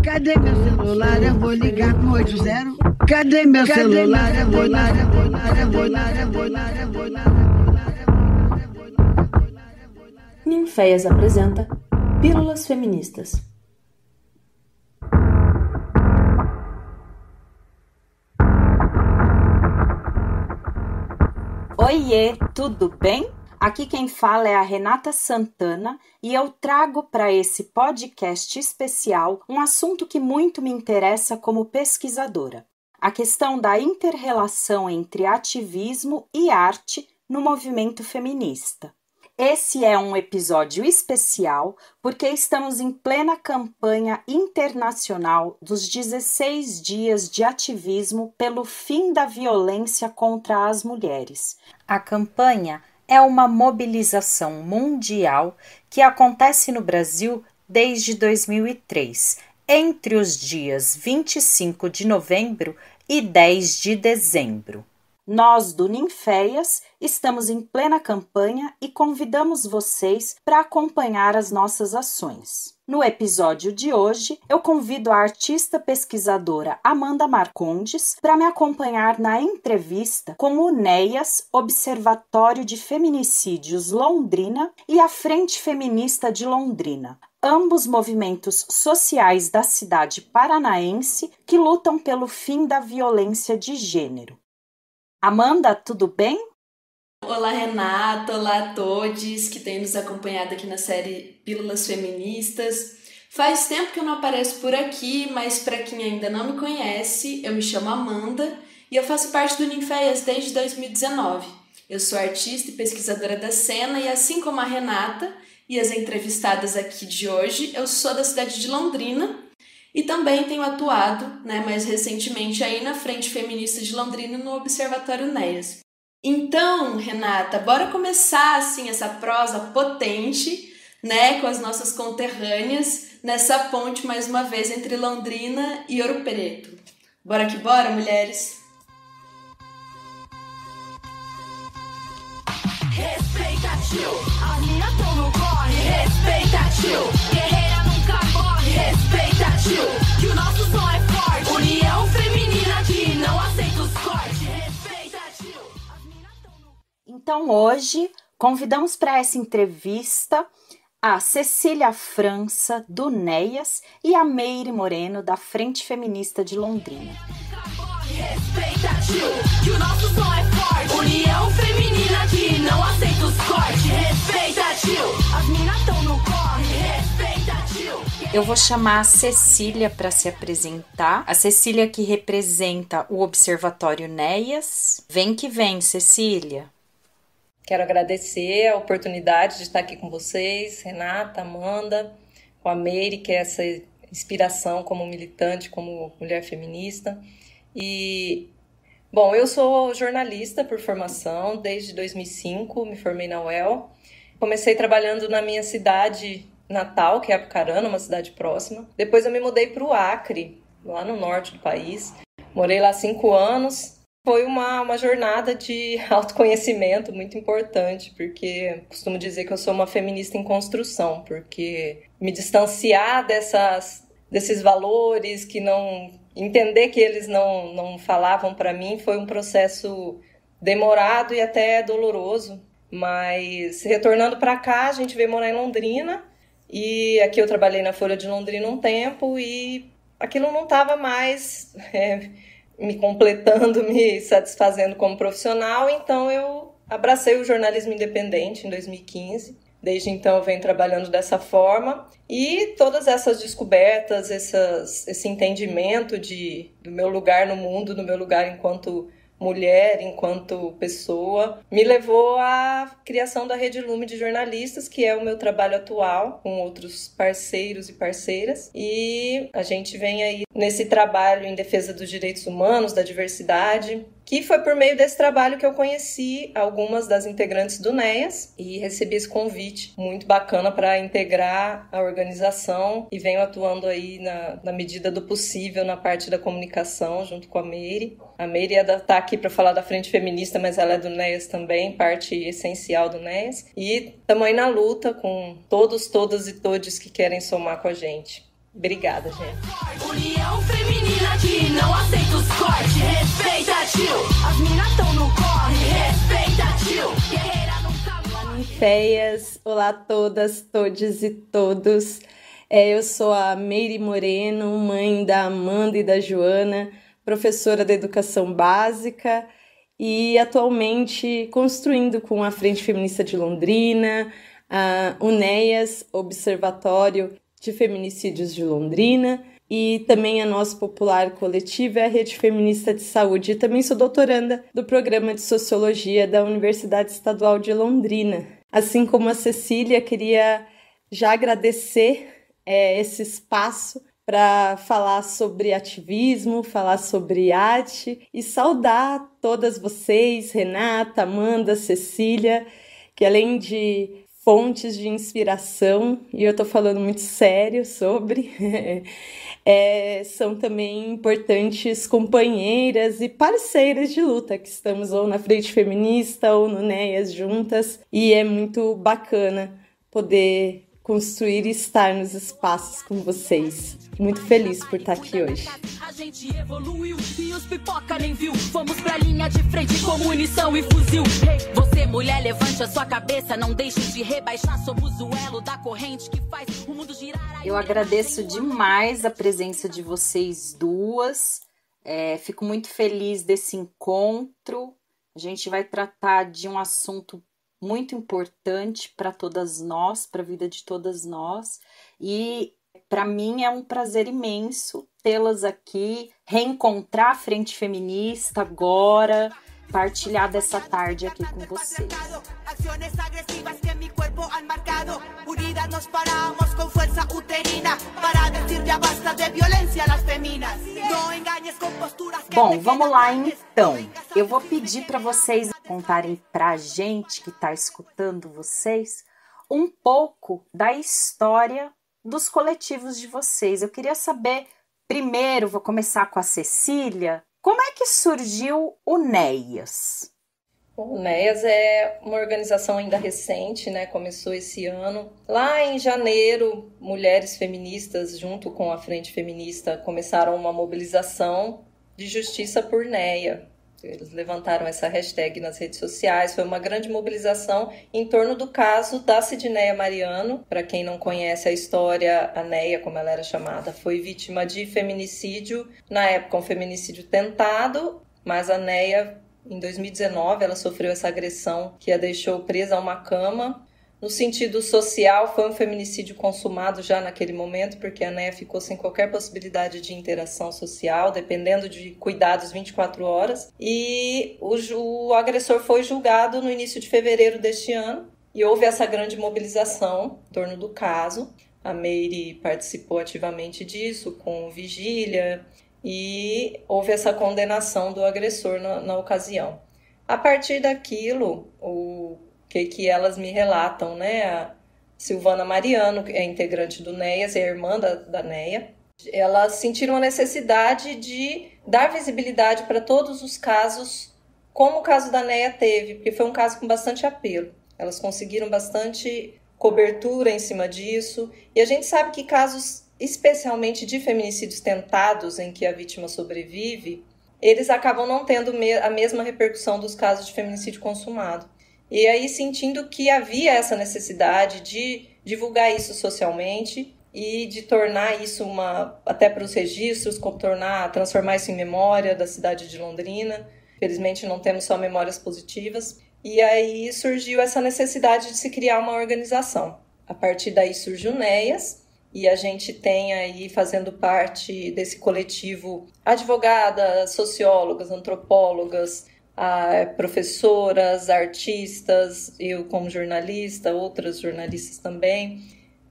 Cadê meu celular? Eu vou ligar pro 80. Cadê meu celular? Eu vou ligar, eu vou ligar, eu vou ligar, eu vou ligar, eu vou ligar. Ninféias apresenta Pílulas Feministas. Oiê, tudo bem? Aqui quem fala é a Renata Santana e eu trago para esse podcast especial um assunto que muito me interessa como pesquisadora: a questão da inter-relação entre ativismo e arte no movimento feminista. Esse é um episódio especial porque estamos em plena campanha internacional dos 16 dias de ativismo pelo fim da violência contra as mulheres. A campanha é uma mobilização mundial que acontece no Brasil desde 2003, entre os dias 25 de novembro e 10 de dezembro. Nós, do Ninféias, estamos em plena campanha e convidamos vocês para acompanhar as nossas ações. No episódio de hoje, eu convido a artista pesquisadora Amanda Marcondes para me acompanhar na entrevista com o NEAS, Observatório de Feminicídios Londrina, e a Frente Feminista de Londrina, ambos movimentos sociais da cidade paranaense que lutam pelo fim da violência de gênero. Amanda, tudo bem? Olá, Renata, olá a todos que têm nos acompanhado aqui na série Pílulas Feministas. Faz tempo que eu não apareço por aqui, mas para quem ainda não me conhece, eu me chamo Amanda e eu faço parte do Ninféias desde 2019. Eu sou artista e pesquisadora da cena e, assim como a Renata e as entrevistadas aqui de hoje, eu sou da cidade de Londrina. E também tenho atuado, mais recentemente, aí na Frente Feminista de Londrina no Observatório NEAS. Então, Renata, bora começar assim essa prosa potente, com as nossas conterrâneas, nessa ponte, mais uma vez, entre Londrina e Ouro Preto. Bora que bora, mulheres? Respeita, tio, as minas tão no corre. Respeita, tio, guerreira nunca morre. Respeita, tio, que o nosso som é forte. União feminina que não aceita os cortes. Respeita, tio, as minas tão no... Então hoje convidamos para essa entrevista a Cecília França, do NEAS, e a Meire Moreno, da Frente Feminista de Londrina. Respeita, tio, que o nosso som é forte. União feminina que não aceita os cortes. Respeita, tio, as minas tão no corre. Respeita, tio. Eu vou chamar a Cecília para se apresentar. A Cecília que representa o Observatório NEAS. Vem que vem, Cecília. Quero agradecer a oportunidade de estar aqui com vocês, Renata, Amanda, com a Meire, que é essa inspiração como militante, como mulher feminista. E, bom, eu sou jornalista por formação, desde 2005, me formei na UEL. Comecei trabalhando na minha cidade natal, que é Apucarana, uma cidade próxima. Depois eu me mudei para o Acre, lá no norte do país. Morei lá 5 anos. Foi uma jornada de autoconhecimento muito importante, porque costumo dizer que eu sou uma feminista em construção, porque me distanciar desses valores que não... Entender que eles não falavam para mim foi um processo demorado e até doloroso. Mas retornando para cá, a gente veio morar em Londrina. E aqui eu trabalhei na Folha de Londrina um tempo e aquilo não estava mais me completando, me satisfazendo como profissional. Então eu abracei o jornalismo independente em 2015. Desde então eu venho trabalhando dessa forma e todas essas descobertas, esse entendimento do meu lugar no mundo, do meu lugar enquanto mulher, enquanto pessoa, me levou à criação da Rede Lume de Jornalistas, que é o meu trabalho atual, com outros parceiros e parceiras. E a gente vem aí nesse trabalho em defesa dos direitos humanos, da diversidade, que foi por meio desse trabalho que eu conheci algumas das integrantes do NEAS e recebi esse convite muito bacana para integrar a organização e venho atuando aí na medida do possível na parte da comunicação junto com a Meire. A Meire está aqui para falar da Frente Feminista, mas ela é do NEAS também, parte essencial do NEAS. E estamos aí na luta com todos, todas e todes que querem somar com a gente. Obrigada, gente. União feminina que não aceita os cortes. Respeita, tio. As minas tão no corre. Respeita, tio. Guerreira nunca morre. Ninféias, olá a todas, todes e todos. Eu sou a Meire Moreno, mãe da Amanda e da Joana, professora da Educação Básica e atualmente construindo com a Frente Feminista de Londrina, a UNEAS, Observatório de Feminicídios de Londrina, e também a Nossa Popular Coletiva e a Rede Feminista de Saúde. E também sou doutoranda do Programa de Sociologia da Universidade Estadual de Londrina. Assim como a Cecília, queria já agradecer esse espaço para falar sobre ativismo, falar sobre arte e saudar todas vocês, Renata, Amanda, Cecília, que além de fontes de inspiração, e eu estou falando muito sério sobre, são também importantes companheiras e parceiras de luta, que estamos ou na Frente Feminista ou no UNEAS juntas, e é muito bacana poder construir e estar nos espaços com vocês. Muito feliz por estar aqui hoje. A gente evoluiu e os pipoca nem viu. Fomos pra linha de frente com munição e fuzil. Hey, você, mulher, levante a sua cabeça. Não deixe de rebaixar. Somos o elo da corrente que faz o mundo girar. Eu agradeço demais a presença de vocês duas. Fico muito feliz desse encontro. A gente vai tratar de um assunto muito importante para todas nós, para a vida de todas nós, e para mim é um prazer imenso tê-las aqui, reencontrar a Frente Feminista agora, partilhar dessa tarde aqui com vocês. Bom, vamos lá então. Eu vou pedir para vocês contarem pra gente que está escutando vocês um pouco da história dos coletivos de vocês. Eu queria saber, primeiro, vou começar com a Cecília, como é que surgiu o UNEAS? O UNEAS é uma organização ainda recente, né? Começou esse ano. Lá em janeiro, mulheres feministas, junto com a Frente Feminista, começaram uma mobilização de justiça por NEA. Eles levantaram essa hashtag nas redes sociais, foi uma grande mobilização em torno do caso da Sidneia Mariano. Para quem não conhece a história, a Neia, como ela era chamada, foi vítima de feminicídio, na época um feminicídio tentado, mas a Neia, em 2019, ela sofreu essa agressão que a deixou presa a uma cama. No sentido social, foi um feminicídio consumado já naquele momento, porque a Neia ficou sem qualquer possibilidade de interação social, dependendo de cuidados 24 horas. E o agressor foi julgado no início de fevereiro deste ano, e houve essa grande mobilização em torno do caso. A Meire participou ativamente disso, com vigília, e houve essa condenação do agressor na ocasião. A partir daquilo, que elas me relatam, né? A Silvana Mariano, que é integrante do NEAS, é a irmã da Neia. Elas sentiram a necessidade de dar visibilidade para todos os casos, como o caso da Neia teve, porque foi um caso com bastante apelo. Elas conseguiram bastante cobertura em cima disso. E a gente sabe que casos, especialmente de feminicídios tentados, em que a vítima sobrevive, eles acabam não tendo a mesma repercussão dos casos de feminicídio consumado. E aí, sentindo que havia essa necessidade de divulgar isso socialmente e de tornar isso até para os registros, transformar isso em memória da cidade de Londrina. Felizmente não temos só memórias positivas. E aí surgiu essa necessidade de se criar uma organização. A partir daí surgiu o NEAS, e a gente tem aí, fazendo parte desse coletivo, advogadas, sociólogas, antropólogas, professoras, artistas, eu como jornalista, outras jornalistas também.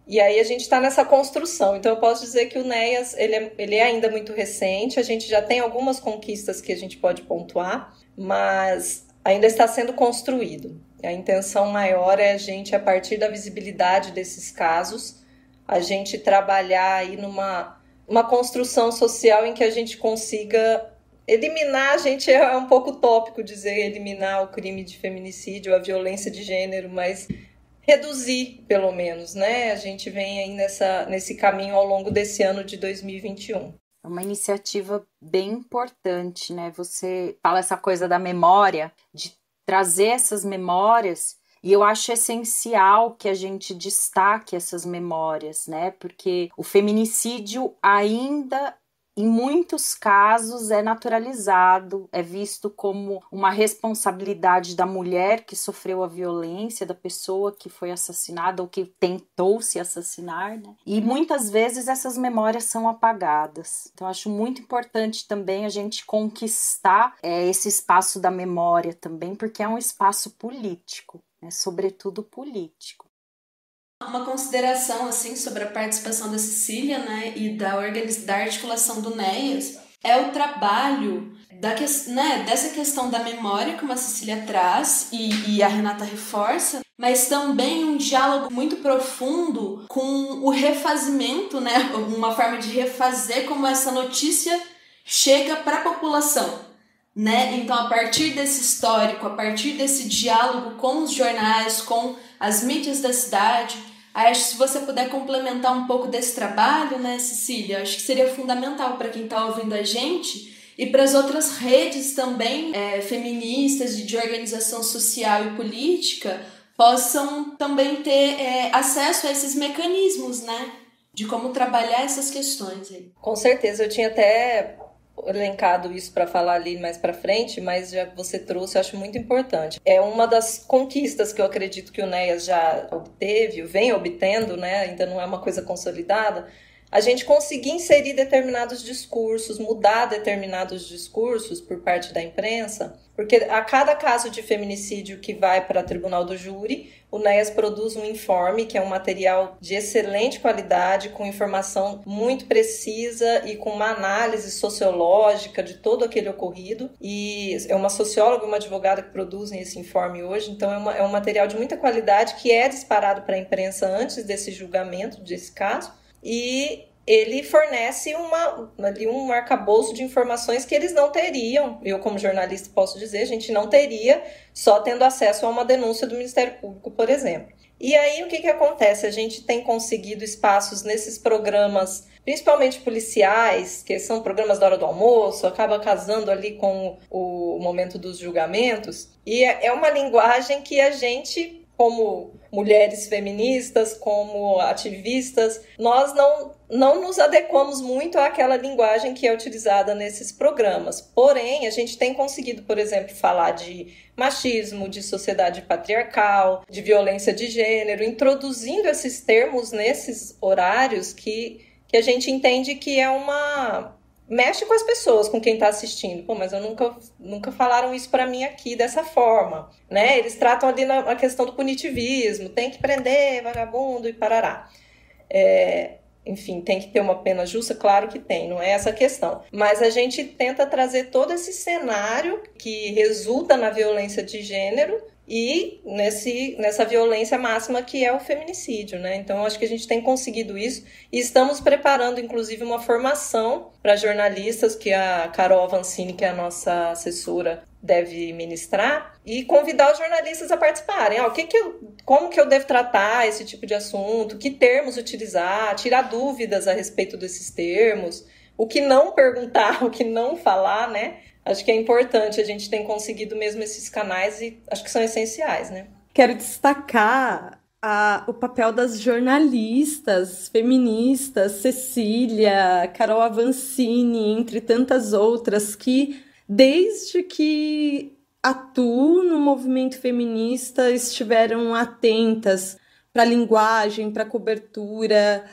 E aí a gente está nessa construção. Então eu posso dizer que o NEAS ele é ainda muito recente, a gente já tem algumas conquistas que a gente pode pontuar, mas ainda está sendo construído. A intenção maior é a gente, a partir da visibilidade desses casos, a gente trabalhar aí numa construção social em que a gente consiga eliminar, é um pouco utópico dizer eliminar o crime de feminicídio, a violência de gênero, mas reduzir, pelo menos, né? A gente vem aí nesse caminho ao longo desse ano de 2021. É uma iniciativa bem importante, né? Você fala essa coisa da memória, de trazer essas memórias, e eu acho essencial que a gente destaque essas memórias, né? Porque o feminicídio ainda, em muitos casos, é naturalizado, é visto como uma responsabilidade da mulher que sofreu a violência, da pessoa que foi assassinada ou que tentou se assassinar, né? E muitas vezes essas memórias são apagadas. Então, acho muito importante também a gente conquistar esse espaço da memória também, porque é um espaço político, né? Sobretudo político. Uma consideração assim sobre a participação da Cecília, né, e da articulação do NEAS é o trabalho dessa questão da memória, como a Cecília traz e a Renata reforça, mas também um diálogo muito profundo com o refazimento, né, uma forma de refazer como essa notícia chega para a população, né? Então, a partir desse histórico, a partir desse diálogo com os jornais, com as mídias da cidade, acho que se você puder complementar um pouco desse trabalho, né, Cecília, acho que seria fundamental para quem está ouvindo a gente e para as outras redes também feministas e de organização social e política possam também ter acesso a esses mecanismos, né, de como trabalhar essas questões aí. Com certeza, eu tinha até elencado isso para falar ali mais para frente, mas já que você trouxe, eu acho muito importante. É uma das conquistas que eu acredito que o NEAS já obteve, vem obtendo, né? Ainda não é uma coisa consolidada, a gente conseguir inserir determinados discursos, mudar determinados discursos por parte da imprensa, porque a cada caso de feminicídio que vai para o tribunal do júri, o NEAS produz um informe, que é um material de excelente qualidade, com informação muito precisa e com uma análise sociológica de todo aquele ocorrido. E é uma socióloga e uma advogada que produzem esse informe hoje, então é um material de muita qualidade que é disparado para a imprensa antes desse julgamento, desse caso. E ele fornece um arcabouço de informações que eles não teriam. Eu, como jornalista, posso dizer, a gente não teria só tendo acesso a uma denúncia do Ministério Público, por exemplo. E aí, o que acontece? A gente tem conseguido espaços nesses programas, principalmente policiais, que são programas da hora do almoço, acaba casando ali com o momento dos julgamentos. E é uma linguagem que a gente, como mulheres feministas, como ativistas, nós não nos adequamos muito àquela linguagem que é utilizada nesses programas. Porém, a gente tem conseguido, por exemplo, falar de machismo, de sociedade patriarcal, de violência de gênero, introduzindo esses termos nesses horários que a gente entende que mexe com as pessoas, com quem está assistindo. Pô, mas eu nunca falaram isso para mim aqui dessa forma, né? Eles tratam ali a questão do punitivismo, tem que prender vagabundo e parará. Enfim, tem que ter uma pena justa? Claro que tem, não é essa a questão. Mas a gente tenta trazer todo esse cenário que resulta na violência de gênero e nessa violência máxima que é o feminicídio, né? Então, acho que a gente tem conseguido isso e estamos preparando, inclusive, uma formação para jornalistas que a Carol Avancini, que é a nossa assessora, deve ministrar e convidar os jornalistas a participarem. Como que eu devo tratar esse tipo de assunto, que termos utilizar, tirar dúvidas a respeito desses termos, o que não perguntar, o que não falar, né? Acho que é importante, a gente tem conseguido mesmo esses canais e acho que são essenciais, né? Quero destacar o papel das jornalistas feministas, Cecília, Carol Avancini, entre tantas outras, que desde que atuam no movimento feminista estiveram atentas para a linguagem, para a cobertura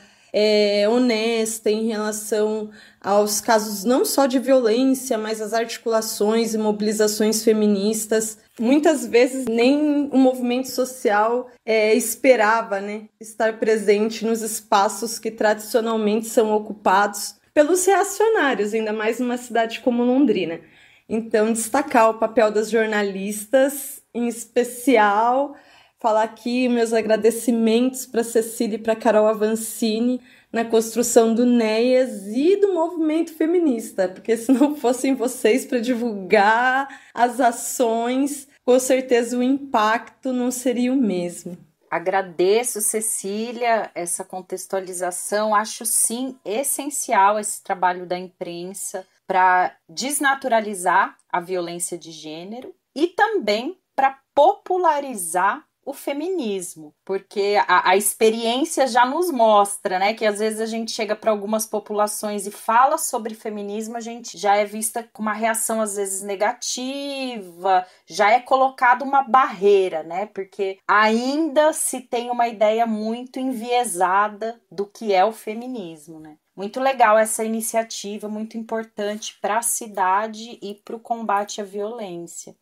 honesta em relação aos casos não só de violência, mas as articulações e mobilizações feministas. Muitas vezes nem o movimento social esperava, né, estar presente nos espaços que tradicionalmente são ocupados pelos reacionários, ainda mais numa cidade como Londrina. Então, destacar o papel das jornalistas, em especial, falar aqui meus agradecimentos para Cecília e para Carol Avancini na construção do NEAS e do movimento feminista, porque se não fossem vocês para divulgar as ações, com certeza o impacto não seria o mesmo. Agradeço, Cecília, essa contextualização. Acho, sim, essencial esse trabalho da imprensa para desnaturalizar a violência de gênero e também para popularizar o feminismo, porque a experiência já nos mostra, né, que às vezes a gente chega para algumas populações e fala sobre feminismo, a gente já é vista com uma reação às vezes negativa, já é colocada uma barreira, né, porque ainda se tem uma ideia muito enviesada do que é o feminismo, né. Muito legal essa iniciativa, muito importante para a cidade e para o combate à violência.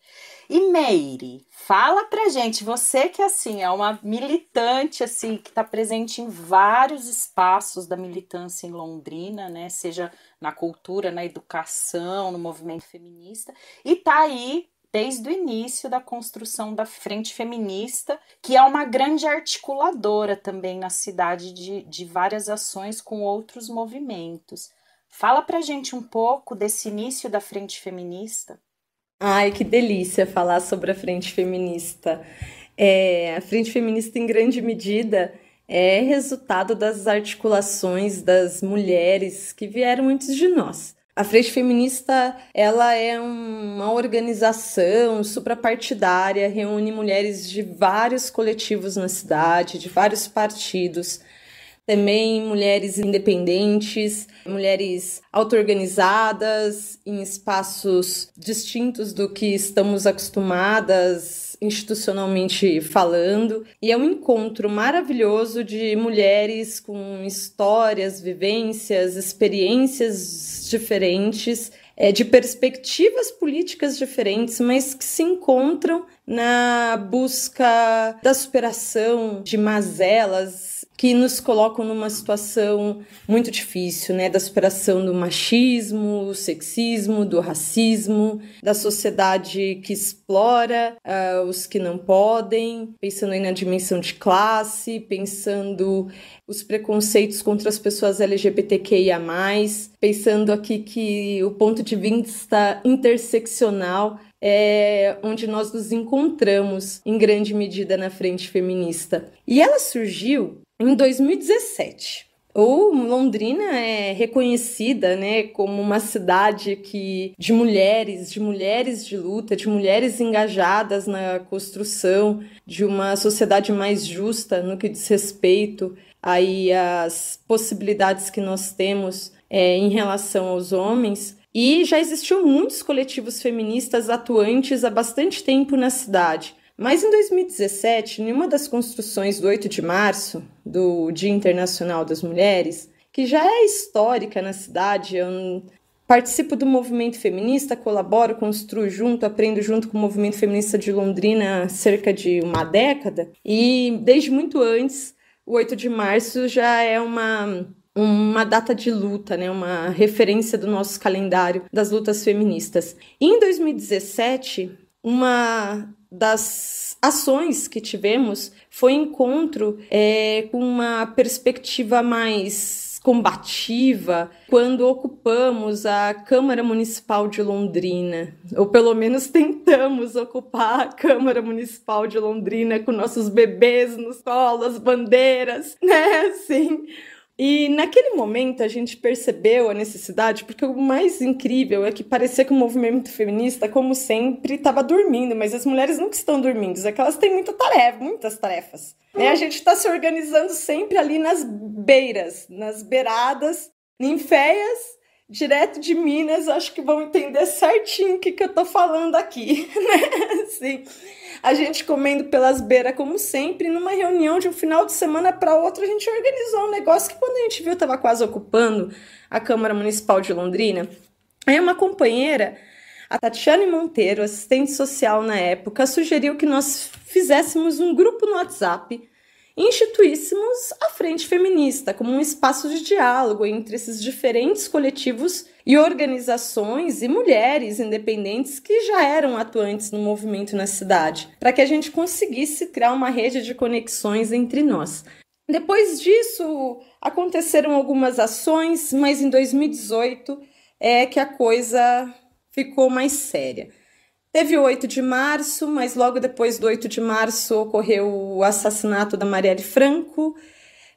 E Meire, fala pra gente, você que assim é uma militante assim que está presente em vários espaços da militância em Londrina, né? Seja na cultura, na educação, no movimento feminista, e tá aí desde o início da construção da Frente Feminista, que é uma grande articuladora também na cidade de várias ações com outros movimentos. Fala pra gente um pouco desse início da Frente Feminista. Ai, que delícia falar sobre a Frente Feminista. A Frente Feminista, em grande medida, é resultado das articulações das mulheres que vieram antes de nós. A Frente Feminista, ela é uma organização suprapartidária, reúne mulheres de vários coletivos na cidade, de vários partidos, também mulheres independentes, mulheres auto-organizadas em espaços distintos do que estamos acostumadas institucionalmente falando. E é um encontro maravilhoso de mulheres com histórias, vivências, experiências diferentes, de perspectivas políticas diferentes, mas que se encontram na busca da superação de mazelas que nos colocam numa situação muito difícil, né? Da superação do machismo, do sexismo, do racismo, da sociedade que explora os que não podem, pensando aí na dimensão de classe, pensando os preconceitos contra as pessoas LGBTQIA+, pensando aqui que o ponto de vista interseccional é onde nós nos encontramos em grande medida na Frente Feminista. E ela surgiu em 2017. Londrina é reconhecida, né, como uma cidade de mulheres de luta, de mulheres engajadas na construção de uma sociedade mais justa no que diz respeito aí às possibilidades que nós temos em relação aos homens. E já existiam muitos coletivos feministas atuantes há bastante tempo na cidade. Mas em 2017, em uma das construções do 8 de março, do Dia Internacional das Mulheres, que já é histórica na cidade, eu participo do movimento feminista, colaboro, construo junto, aprendo junto com o movimento feminista de Londrina há cerca de uma década, e desde muito antes, o 8 de março já é uma data de luta, né? Uma referência do nosso calendário das lutas feministas. E em 2017, uma das ações que tivemos foi encontro com uma perspectiva mais combativa quando ocupamos a Câmara Municipal de Londrina, ou pelo menos tentamos ocupar a Câmara Municipal de Londrina com nossos bebês nos colos, as bandeiras, né, assim. E naquele momento a gente percebeu a necessidade, porque o mais incrível é que parecia que o movimento feminista, como sempre, estava dormindo, mas as mulheres nunca estão dormindo, é que elas têm muitas tarefas. Né? A gente está se organizando sempre ali nas beiras, nas beiradas, ninféias, direto de Minas, acho que vão entender certinho o que eu tô falando aqui, né? Assim, a gente comendo pelas beiras, como sempre, numa reunião de um final de semana para outro, a gente organizou um negócio que quando a gente viu estava quase ocupando a Câmara Municipal de Londrina. Aí uma companheira, a Tatiane Monteiro, assistente social na época, sugeriu que nós fizéssemos um grupo no WhatsApp e instituíssemos a Frente Feminista como um espaço de diálogo entre esses diferentes coletivos e organizações e mulheres independentes que já eram atuantes no movimento na cidade, para que a gente conseguisse criar uma rede de conexões entre nós. Depois disso, aconteceram algumas ações, mas em 2018 é que a coisa ficou mais séria. Teve o 8 de março, mas logo depois do 8 de março ocorreu o assassinato da Marielle Franco,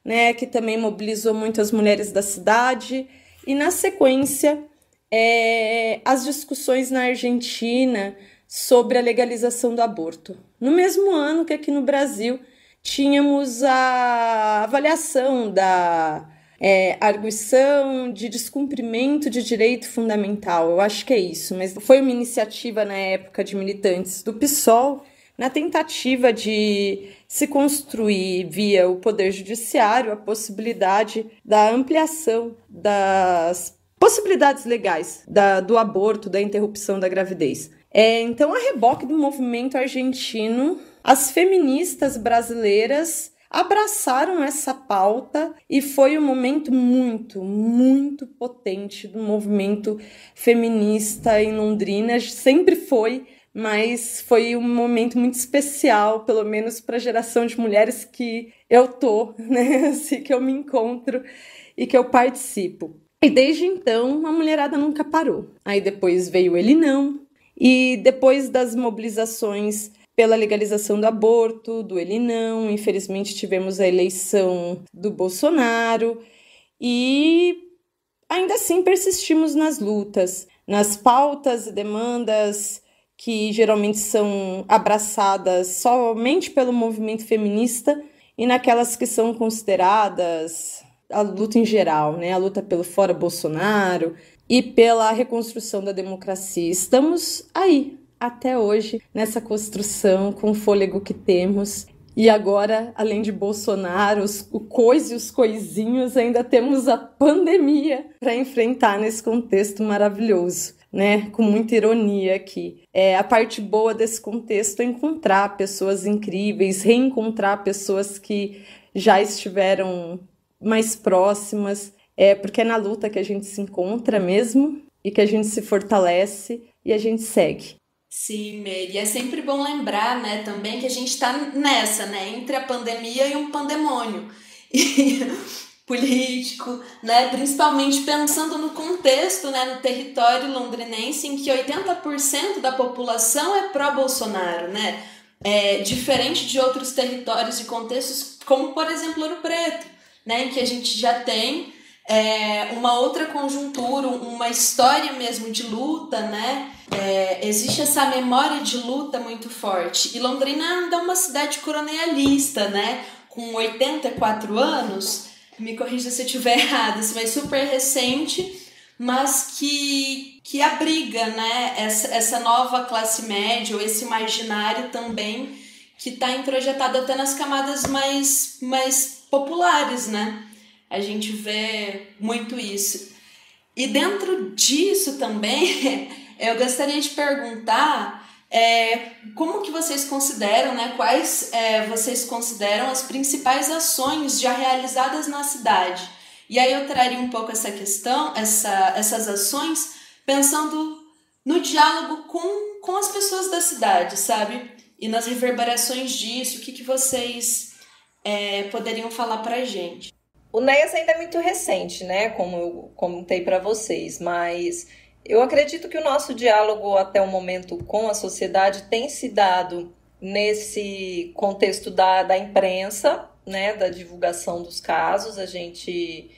né, que também mobilizou muitas mulheres da cidade. E na sequência, as discussões na Argentina sobre a legalização do aborto. No mesmo ano que aqui no Brasil tínhamos a avaliação da arguição de descumprimento de direito fundamental, eu acho que é isso, mas foi uma iniciativa na época de militantes do PSOL, na tentativa de se construir via o Poder Judiciário a possibilidade da ampliação das possibilidades legais do aborto, da interrupção da gravidez. Então, a reboque do movimento argentino, as feministas brasileiras abraçaram essa pauta e foi um momento muito, muito potente do movimento feminista em Londrina. Sempre foi, mas foi um momento muito especial, pelo menos para a geração de mulheres que eu tô, né? Assim, que eu me encontro e que eu participo. E desde então, a mulherada nunca parou. Aí depois veio Ele Não, e depois das mobilizações pela legalização do aborto, do Ele Não, infelizmente tivemos a eleição do Bolsonaro e ainda assim persistimos nas lutas, nas pautas e demandas que geralmente são abraçadas somente pelo movimento feminista e naquelas que são consideradas a luta em geral, né? A luta pelo fora Bolsonaro e pela reconstrução da democracia. Estamos aí, até hoje, nessa construção, com o fôlego que temos. E agora, além de Bolsonaro, o coisa e os coisinhos, ainda temos a pandemia para enfrentar nesse contexto maravilhoso, né? Com muita ironia aqui. A parte boa desse contexto é encontrar pessoas incríveis, reencontrar pessoas que já estiveram mais próximas, porque é na luta que a gente se encontra mesmo e que a gente se fortalece e a gente segue. Sim, Mary, é sempre bom lembrar, né, também que a gente está nessa, né, entre a pandemia e um pandemônio político, né, principalmente pensando no contexto, né, no território londrinense, em que 80% da população é pró-Bolsonaro, né, diferente de outros territórios e contextos, como, por exemplo, Ouro Preto, né, em que a gente já tem uma outra conjuntura, uma história mesmo de luta, né? Existe essa memória de luta muito forte. E Londrina ainda é uma cidade colonialista, né? Com 84 anos, me corrija se eu estiver errada, mas super recente, mas que abriga, né? Essa nova classe média, ou esse imaginário também, que está introjetado até nas camadas mais populares, né? A gente vê muito isso. E dentro disso também, eu gostaria de perguntar como que vocês consideram, né, quais vocês consideram as principais ações já realizadas na cidade. E aí eu traria um pouco essa questão, essas ações, pensando no diálogo com as pessoas da cidade, sabe? E nas reverberações disso, o que vocês poderiam falar pra gente? O NEAS ainda é muito recente, né? Como eu comentei para vocês, mas eu acredito que o nosso diálogo até o momento com a sociedade tem se dado nesse contexto da imprensa, né? Da divulgação dos casos. A gente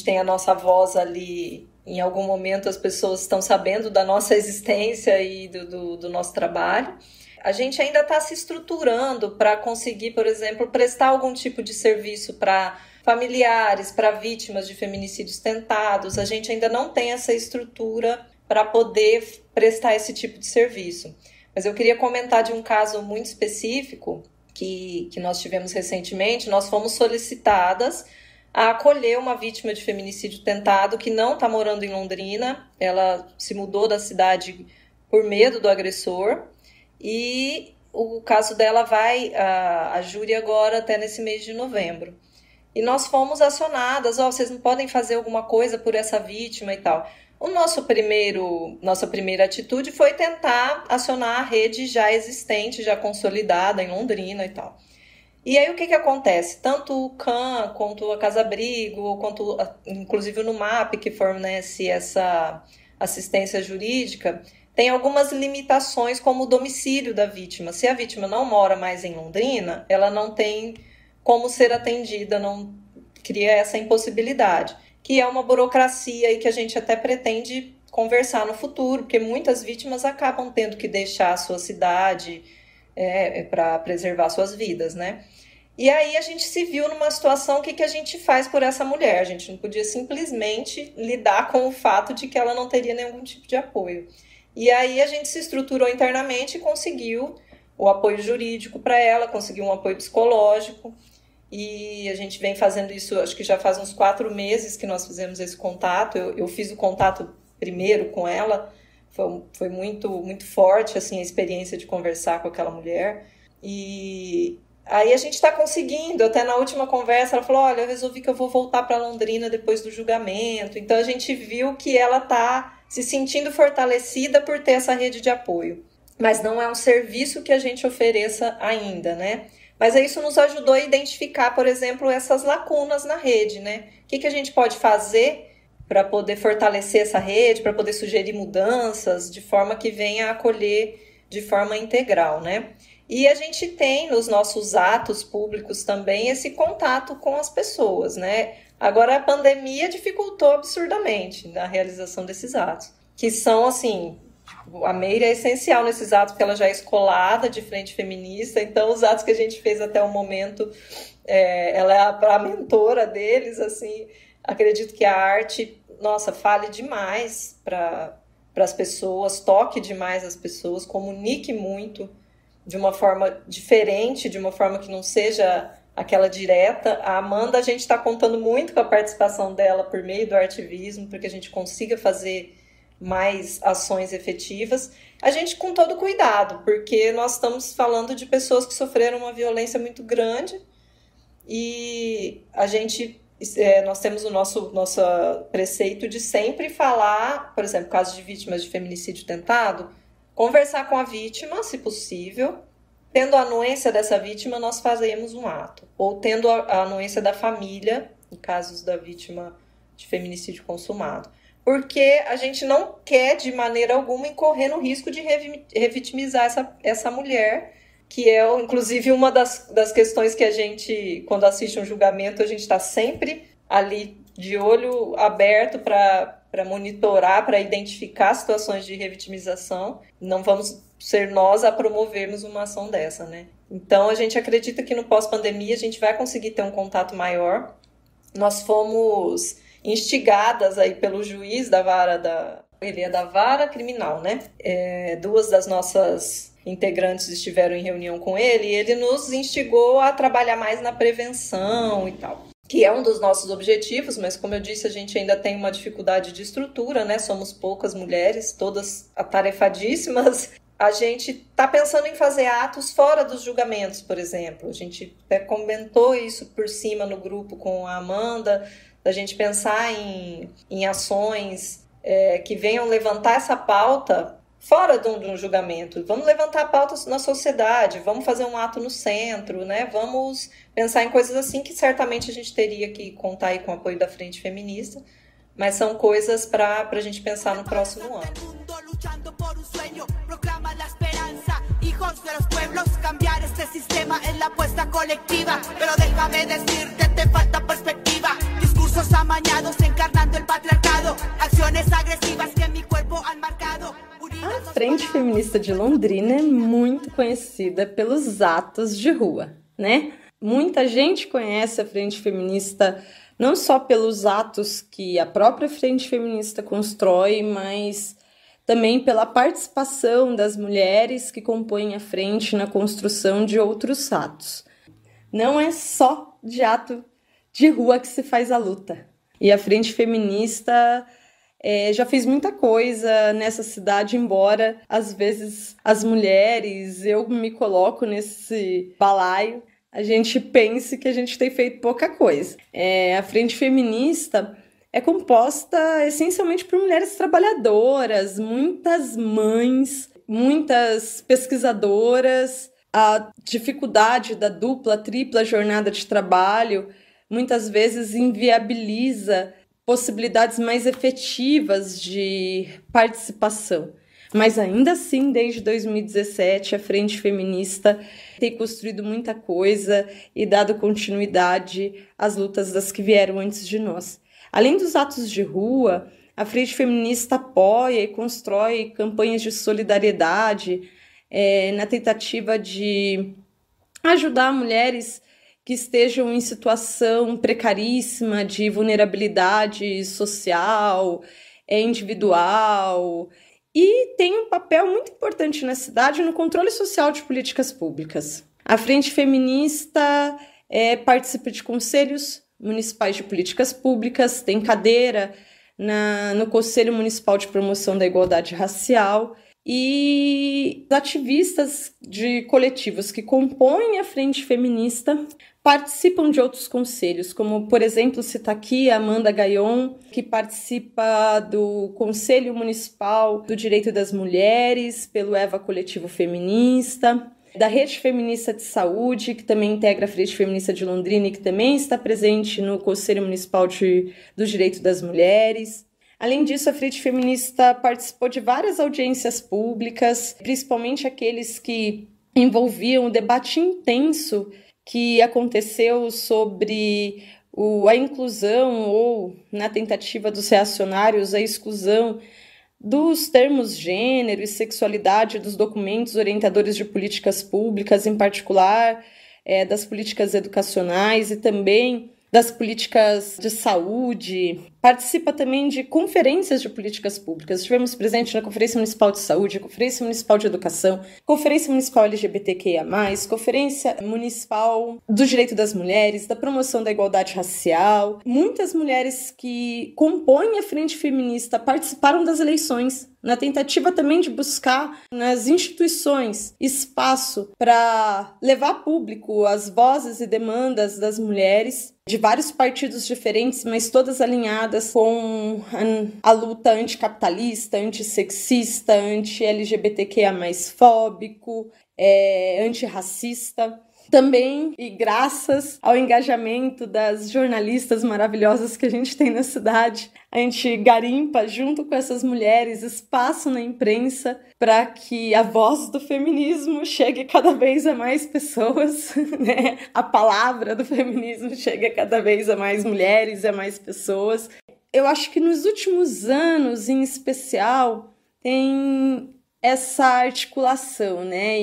tem a nossa voz ali, em algum momento as pessoas estão sabendo da nossa existência e do nosso trabalho. A gente ainda está se estruturando para conseguir, por exemplo, prestar algum tipo de serviço para familiares, para vítimas de feminicídios tentados. A gente ainda não tem essa estrutura para poder prestar esse tipo de serviço. Mas eu queria comentar de um caso muito específico que nós tivemos recentemente. Nós fomos solicitadas a acolher uma vítima de feminicídio tentado que não está morando em Londrina. Ela se mudou da cidade por medo do agressor e o caso dela vai a júri agora até nesse mês de novembro. E nós fomos acionadas, vocês não podem fazer alguma coisa por essa vítima e tal. Nossa primeira atitude foi tentar acionar a rede já existente, já consolidada em Londrina e tal. E aí o que acontece? Tanto o CAN, quanto a Casa Abrigo, quanto inclusive o NUMAP, que fornece essa assistência jurídica, tem algumas limitações, como o domicílio da vítima. Se a vítima não mora mais em Londrina, ela não tem como ser atendida, não cria essa impossibilidade, que é uma burocracia e que a gente até pretende conversar no futuro, porque muitas vítimas acabam tendo que deixar a sua cidade para preservar suas vidas, né? E aí a gente se viu numa situação, o que a gente faz por essa mulher? A gente não podia simplesmente lidar com o fato de que ela não teria nenhum tipo de apoio. E aí a gente se estruturou internamente e conseguiu o apoio jurídico para ela, conseguiu um apoio psicológico, e a gente vem fazendo isso, acho que já faz uns 4 meses que nós fizemos esse contato. Eu fiz o contato primeiro com ela, foi muito, muito forte assim, a experiência de conversar com aquela mulher, e aí a gente está conseguindo. Até na última conversa ela falou, olha, eu resolvi que eu vou voltar para Londrina depois do julgamento. Então a gente viu que ela está se sentindo fortalecida por ter essa rede de apoio, mas não é um serviço que a gente ofereça ainda, né? Mas isso nos ajudou a identificar, por exemplo, essas lacunas na rede, né? O que a gente pode fazer para poder fortalecer essa rede, para poder sugerir mudanças, de forma que venha a acolher de forma integral, né? E a gente tem nos nossos atos públicos também esse contato com as pessoas, né? Agora a pandemia dificultou absurdamente na realização desses atos, que são assim... A Meire é essencial nesses atos, porque ela já é escolada de frente feminista, então os atos que a gente fez até o momento, ela é a mentora deles, assim. Acredito que a arte, nossa, fale demais para as pessoas, toque demais as pessoas, comunique muito de uma forma diferente, de uma forma que não seja aquela direta. A Amanda, a gente está contando muito com a participação dela por meio do artivismo, para que a gente consiga fazer mais ações efetivas, a gente com todo cuidado, porque nós estamos falando de pessoas que sofreram uma violência muito grande, e a gente, nós temos o nosso preceito de sempre falar, por exemplo, casos de vítimas de feminicídio tentado, conversar com a vítima, se possível. Tendo a anuência dessa vítima, nós fazemos um ato, ou tendo a anuência da família, em casos da vítima de feminicídio consumado. Porque a gente não quer, de maneira alguma, incorrer no risco de revitimizar essa mulher, que é, inclusive, uma das questões que a gente, quando assiste um julgamento, a gente está sempre ali de olho aberto para monitorar, para identificar situações de revitimização. Não vamos ser nós a promovermos uma ação dessa, né? Então, a gente acredita que no pós-pandemia a gente vai conseguir ter um contato maior. Nós fomos instigadas aí pelo juiz da vara ele é da vara criminal, né? 2 das nossas integrantes estiveram em reunião com ele, e ele nos instigou a trabalhar mais na prevenção e tal, que é um dos nossos objetivos, mas como eu disse, a gente ainda tem uma dificuldade de estrutura, né? Somos poucas mulheres, todas atarefadíssimas. A gente está pensando em fazer atos fora dos julgamentos, por exemplo. A gente até comentou isso por cima no grupo com a Amanda, da gente pensar em ações que venham levantar essa pauta fora de um julgamento. Vamos levantar a pauta na sociedade, vamos fazer um ato no centro, né? Vamos pensar em coisas assim, que certamente a gente teria que contar aí com o apoio da Frente Feminista, mas são coisas para a gente pensar no próximo ano. Hijos de los pueblos, cambiar este sistema es la apuesta colectiva. Pero déjame decirte, te falta perspectiva. Discursos amañados encarnando el patriarcado. Acciones agresivas que mi cuerpo han marcado. A Frente Feminista de Londrina é muito conhecida pelos atos de rua, né? Muita gente conhece a Frente Feminista não só pelos atos que a própria Frente Feminista constrói, mas também pela participação das mulheres que compõem a frente na construção de outros atos. Não é só de ato de rua que se faz a luta. E a Frente Feminista já fez muita coisa nessa cidade, embora às vezes as mulheres, eu me coloco nesse balaio, a gente pense que a gente tem feito pouca coisa. A Frente Feminista é composta essencialmente por mulheres trabalhadoras, muitas mães, muitas pesquisadoras. A dificuldade da dupla, tripla jornada de trabalho muitas vezes inviabiliza possibilidades mais efetivas de participação. Mas ainda assim, desde 2017, a Frente Feminista tem construído muita coisa e dado continuidade às lutas das que vieram antes de nós. Além dos atos de rua, a Frente Feminista apoia e constrói campanhas de solidariedade na tentativa de ajudar mulheres que estejam em situação precaríssima de vulnerabilidade social, individual, e tem um papel muito importante na cidade no controle social de políticas públicas. A Frente Feminista participa de conselhos municipais de políticas públicas, tem cadeira no Conselho Municipal de Promoção da Igualdade Racial, e ativistas de coletivos que compõem a Frente Feminista participam de outros conselhos, como, por exemplo, citar aqui a Amanda Gayon, que participa do Conselho Municipal do Direito das Mulheres, pelo EVA Coletivo Feminista, da Rede Feminista de Saúde, que também integra a Frente Feminista de Londrina e que também está presente no Conselho Municipal do Direito das Mulheres. Além disso, a Frente Feminista participou de várias audiências públicas, principalmente aqueles que envolviam o debate intenso que aconteceu sobre a inclusão ou, na tentativa dos reacionários, a exclusão dos termos gênero e sexualidade dos documentos orientadores de políticas públicas, em particular das políticas educacionais e também das políticas de saúde. Participa também de conferências de políticas públicas. Estivemos presentes na Conferência Municipal de Saúde, Conferência Municipal de Educação, Conferência Municipal LGBTQIA+, Conferência Municipal do Direito das Mulheres, da Promoção da Igualdade Racial. Muitas mulheres que compõem a Frente Feminista participaram das eleições, na tentativa também de buscar nas instituições espaço para levar a público as vozes e demandas das mulheres de vários partidos diferentes, mas todas alinhadas com a luta anticapitalista, antissexista, anti-LGBTQIA+, fóbico, antirracista. Também, e graças ao engajamento das jornalistas maravilhosas que a gente tem na cidade, a gente garimpa, junto com essas mulheres, espaço na imprensa para que a voz do feminismo chegue cada vez a mais pessoas, né? A palavra do feminismo chegue a cada vez a mais mulheres e a mais pessoas. Eu acho que nos últimos anos, em especial, tem essa articulação, né?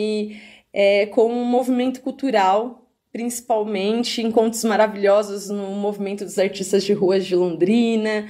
Com um movimento cultural, principalmente encontros maravilhosos no movimento dos artistas de ruas de Londrina,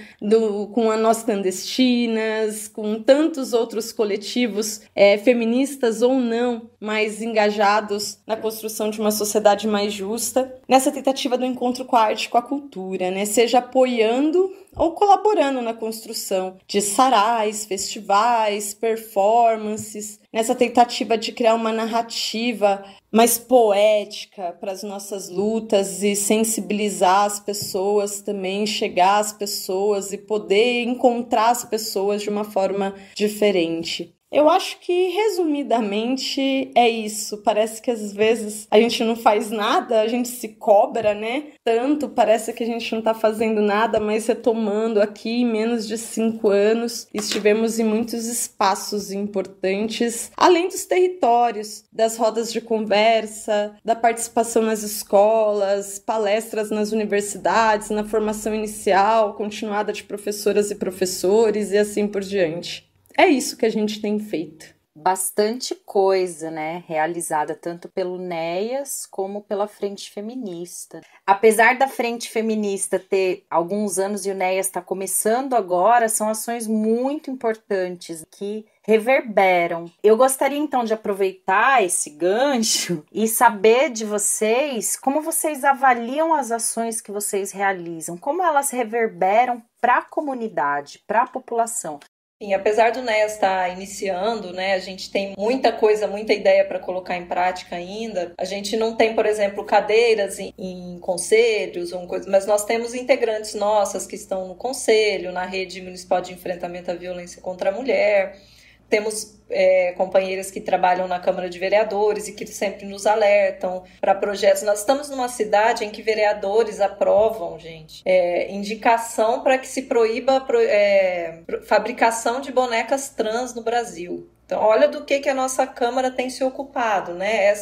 com a Nós Clandestinas, com tantos outros coletivos feministas ou não, mais engajados na construção de uma sociedade mais justa, nessa tentativa do encontro com a arte e com a cultura, né? Seja apoiando ou colaborando na construção de sarais, festivais, performances, nessa tentativa de criar uma narrativa mais poética para as nossas lutas e sensibilizar as pessoas também, chegar às pessoas e poder encontrar as pessoas de uma forma diferente. Eu acho que, resumidamente, é isso. Parece que, às vezes, a gente não faz nada, a gente se cobra, né? Tanto, parece que a gente não tá fazendo nada, mas retomando aqui, em menos de 5 anos, estivemos em muitos espaços importantes, além dos territórios, das rodas de conversa, da participação nas escolas, palestras nas universidades, na formação inicial, continuada de professoras e professores e assim por diante. É isso que a gente tem feito. Bastante coisa, né, realizada tanto pelo NEAS como pela Frente Feminista. Apesar da Frente Feminista ter alguns anos e o NEAS está começando agora, são ações muito importantes que reverberam. Eu gostaria então de aproveitar esse gancho e saber de vocês como vocês avaliam as ações que vocês realizam, como elas reverberam para a comunidade, para a população. Sim, apesar do NEAS estar iniciando, né, a gente tem muita coisa, muita ideia para colocar em prática ainda. A gente não tem, por exemplo, cadeiras em conselhos, mas nós temos integrantes nossas que estão no conselho, na Rede Municipal de Enfrentamento à Violência contra a Mulher. Temos companheiras que trabalham na Câmara de Vereadores e que sempre nos alertam para projetos. Nós estamos numa cidade em que vereadores aprovam, gente, indicação para que se proíba fabricação de bonecas trans no Brasil. Então, olha do que a nossa Câmara tem se ocupado, né?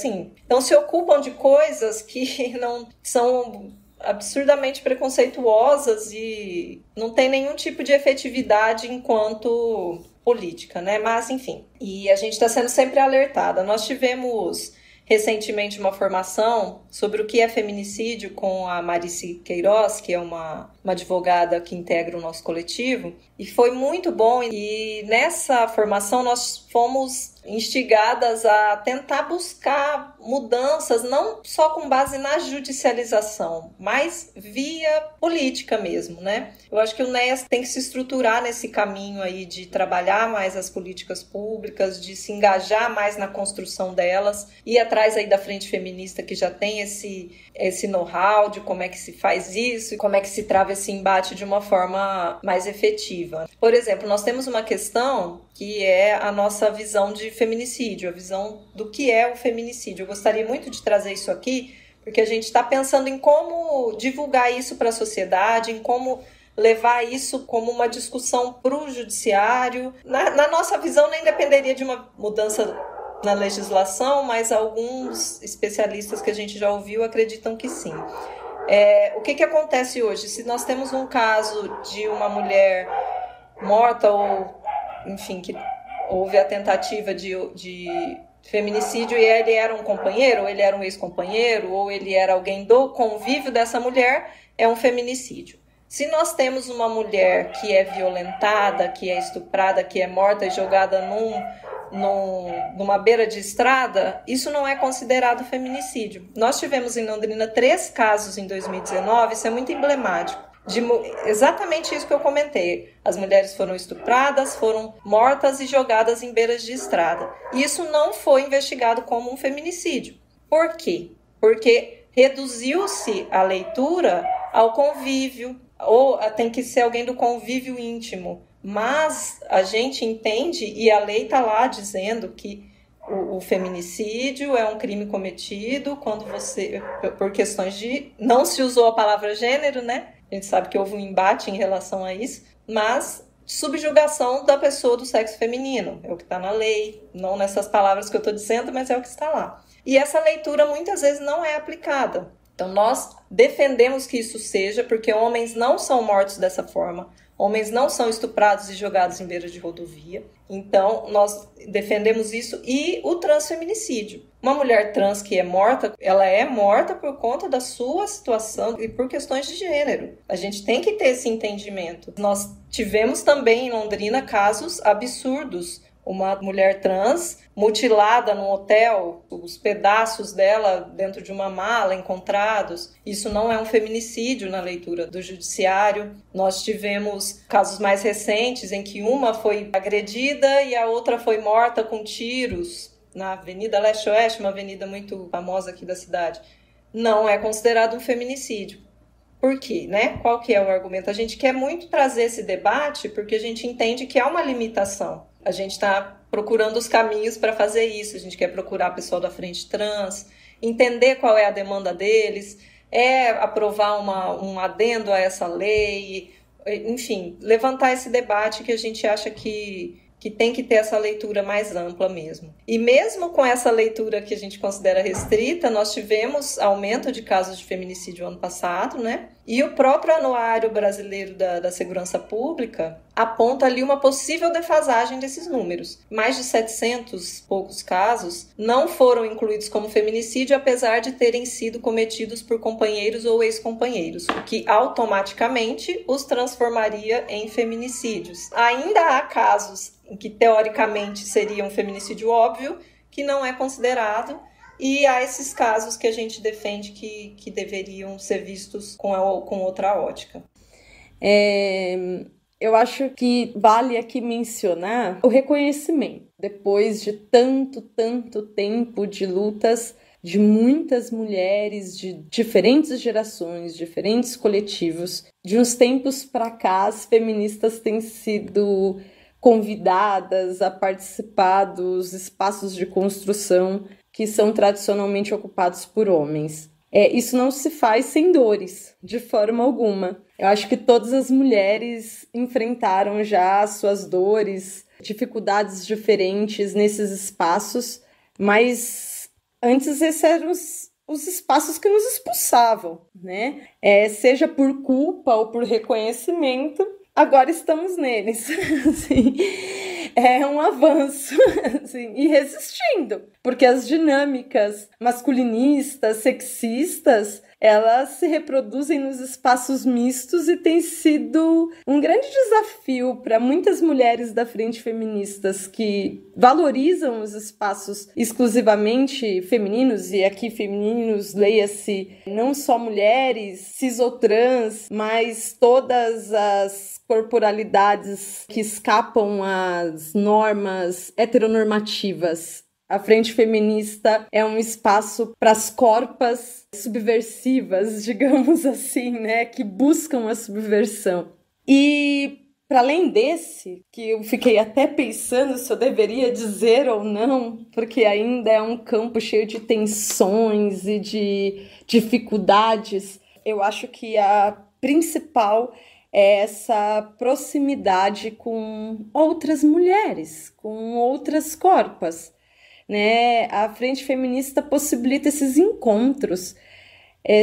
Então se ocupam de coisas que não são absurdamente preconceituosas e não tem nenhum tipo de efetividade enquanto política, né? Mas, enfim, e a gente está sendo sempre alertada. Nós tivemos recentemente uma formação sobre o que é feminicídio com a Marici Queiroz, que é uma advogada que integra o nosso coletivo, e foi muito bom. E nessa formação nós fomos instigadas a tentar buscar mudanças, não só com base na judicialização, mas via política mesmo, né? Eu acho que o NEAS tem que se estruturar nesse caminho aí de trabalhar mais as políticas públicas, de se engajar mais na construção delas, e atrás aí da Frente Feminista, que já tem esse know-how de como é que se faz isso e como é que se trava esse embate de uma forma mais efetiva. Por exemplo, nós temos uma questão que é a nossa visão de feminicídio, a visão do que é o feminicídio. Eu gostaria muito de trazer isso aqui, porque a gente está pensando em como divulgar isso para a sociedade, em como levar isso como uma discussão para o judiciário. Na nossa visão, nem dependeria de uma mudança na legislação, mas alguns especialistas que a gente já ouviu acreditam que sim. O que acontece hoje? Se nós temos um caso de uma mulher morta ou, enfim, que houve a tentativa de feminicídio e ele era um companheiro, ou ele era um ex-companheiro, ou ele era alguém do convívio dessa mulher, é um feminicídio. Se nós temos uma mulher que é violentada, que é estuprada, que é morta e jogada numa beira de estrada, isso não é considerado feminicídio. Nós tivemos em Londrina 3 casos em 2019, isso é muito emblemático. Exatamente isso que eu comentei. As mulheres foram estupradas, foram mortas e jogadas em beiras de estrada. Isso não foi investigado como um feminicídio. Por quê? Porque reduziu-se a leitura ao convívio, ou tem que ser alguém do convívio íntimo. Mas a gente entende, e a lei está lá dizendo que o feminicídio é um crime cometido quando por questões de... Não se usou a palavra gênero, né? A gente sabe que houve um embate em relação a isso, mas subjugação da pessoa do sexo feminino, é o que está na lei, não nessas palavras que eu estou dizendo, mas é o que está lá. E essa leitura muitas vezes não é aplicada. Então nós defendemos que isso seja, porque homens não são mortos dessa forma, homens não são estuprados e jogados em beira de rodovia. Então, nós defendemos isso. E o transfeminicídio. Uma mulher trans que é morta, ela é morta por conta da sua situação e por questões de gênero. A gente tem que ter esse entendimento. Nós tivemos também em Londrina casos absurdos. Uma mulher trans mutilada num hotel, os pedaços dela dentro de uma mala encontrados. Isso não é um feminicídio na leitura do judiciário. Nós tivemos casos mais recentes em que uma foi agredida e a outra foi morta com tiros na Avenida Leste-Oeste, uma avenida muito famosa aqui da cidade. Não é considerado um feminicídio. Por quê, né? Qual que é o argumento? A gente quer muito trazer esse debate porque a gente entende que há uma limitação. A gente está procurando os caminhos para fazer isso. A gente quer procurar o pessoal da Frente Trans, entender qual é a demanda deles, aprovar um adendo a essa lei, enfim, levantar esse debate que a gente acha que tem que ter essa leitura mais ampla mesmo. E mesmo com essa leitura que a gente considera restrita, nós tivemos aumento de casos de feminicídio ano passado, né? E o próprio Anuário Brasileiro da Segurança Pública aponta ali uma possível defasagem desses números. Mais de 700 poucos casos não foram incluídos como feminicídio, apesar de terem sido cometidos por companheiros ou ex-companheiros, o que automaticamente os transformaria em feminicídios. Ainda há casos em que teoricamente seria um feminicídio óbvio, que não é considerado, e há esses casos que a gente defende que deveriam ser vistos com outra ótica. Eu acho que vale aqui mencionar o reconhecimento. Depois de tanto tempo de lutas de muitas mulheres de diferentes gerações, diferentes coletivos, de uns tempos para cá, as feministas têm sido convidadas a participar dos espaços de construção que são tradicionalmente ocupados por homens. Isso não se faz sem dores, de forma alguma. Eu acho que todas as mulheres enfrentaram já as suas dores dificuldades diferentes nesses espaços, mas antes esses eram os espaços que nos expulsavam, né? Seja por culpa ou por reconhecimento, agora estamos neles. Assim, é um avanço, assim, e resistindo, porque as dinâmicas masculinistas, sexistas, elas se reproduzem nos espaços mistos e tem sido um grande desafio para muitas mulheres da frente feministas que valorizam os espaços exclusivamente femininos, e aqui femininos, leia-se não só mulheres, cis ou trans, mas todas as corporalidades que escapam às normas heteronormativas. A frente feminista é um espaço para as corpas subversivas, digamos assim, né, que buscam a subversão. E, para além desse, que eu fiquei até pensando se eu deveria dizer ou não, porque ainda é um campo cheio de tensões e de dificuldades, eu acho que a principal é essa proximidade com outras mulheres, com outras corpas, né? A frente feminista possibilita esses encontros.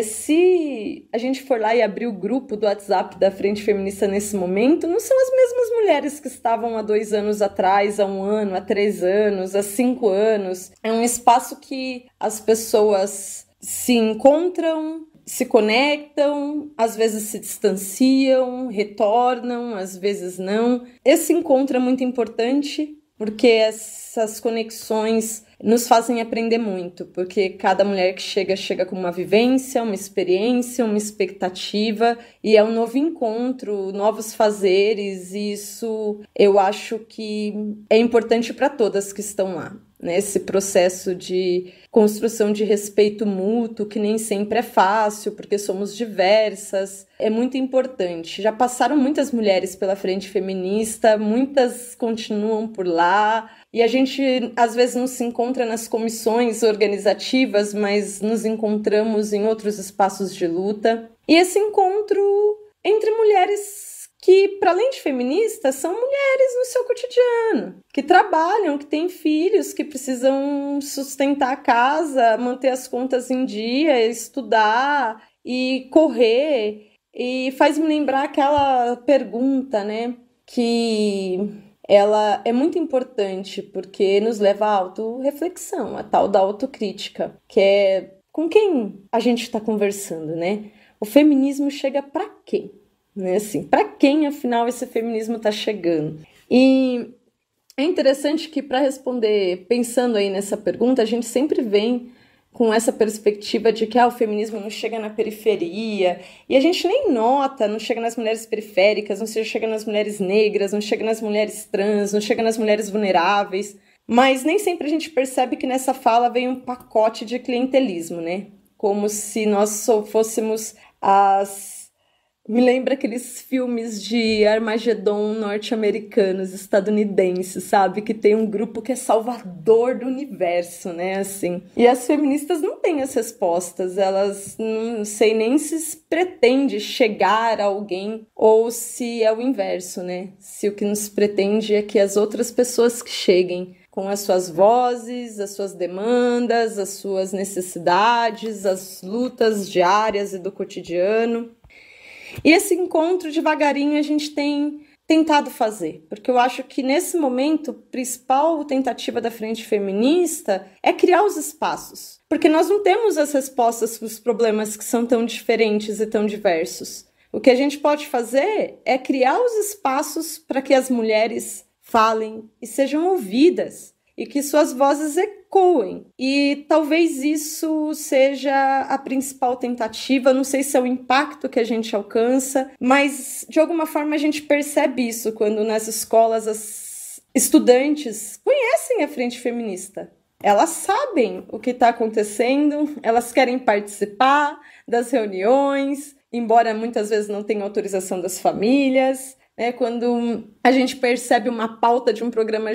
Se a gente for lá e abrir o grupo do WhatsApp da frente feminista nesse momento, não são as mesmas mulheres que estavam há 2 anos atrás, há 1 ano, há 3 anos, há 5 anos. É um espaço que as pessoas se encontram, se conectam, às vezes se distanciam, retornam, às vezes não. Esse encontro é muito importante porque essas conexões nos fazem aprender muito, porque cada mulher que chega com uma vivência, uma experiência, uma expectativa, e é um novo encontro, novos fazeres, e isso eu acho que é importante para todas que estão lá. Nesse processo de construção de respeito mútuo, que nem sempre é fácil, porque somos diversas, é muito importante. Já passaram muitas mulheres pela frente feminista, muitas continuam por lá, e a gente às vezes não se encontra nas comissões organizativas, mas nos encontramos em outros espaços de luta. E esse encontro entre mulheres que, para além de feministas, são mulheres no seu cotidiano, que trabalham, que têm filhos, que precisam sustentar a casa, manter as contas em dia, estudar e correr. E faz-me lembrar aquela pergunta, né, que ela é muito importante, porque nos leva à autorreflexão, a tal da autocrítica, que é com quem a gente está conversando, né? O feminismo chega para quem? Né, assim, para quem, afinal, esse feminismo está chegando? E é interessante que, para responder, pensando aí nessa pergunta, a gente sempre vem com essa perspectiva de que o feminismo não chega na periferia, e a gente nem nota, não chega nas mulheres periféricas, não chega nas mulheres negras, não chega nas mulheres trans, não chega nas mulheres vulneráveis, mas nem sempre a gente percebe que nessa fala vem um pacote de clientelismo, né? Como se nós só fôssemos Me lembra aqueles filmes de Armagedon norte-americanos, estadunidenses, sabe? Que tem um grupo que é salvador do universo, né? Assim. E as feministas não têm as respostas, elas não sei nem se pretende chegar a alguém ou se é o inverso, né? Se o que nos pretende é que as outras pessoas que cheguem com as suas vozes, as suas demandas, as suas necessidades, as lutas diárias e do cotidiano. E esse encontro, devagarinho, a gente tem tentado fazer, porque eu acho que nesse momento, a principal tentativa da frente feminista é criar os espaços, porque nós não temos as respostas para os problemas que são tão diferentes e tão diversos. O que a gente pode fazer é criar os espaços para que as mulheres falem e sejam ouvidas, e que suas vozes ecoem. E talvez isso seja a principal tentativa, não sei se é o impacto que a gente alcança, mas de alguma forma a gente percebe isso quando nas escolas as estudantes conhecem a frente feminista. Elas sabem o que está acontecendo, elas querem participar das reuniões, embora muitas vezes não tenham autorização das famílias. Quando a gente percebe uma pauta de um programa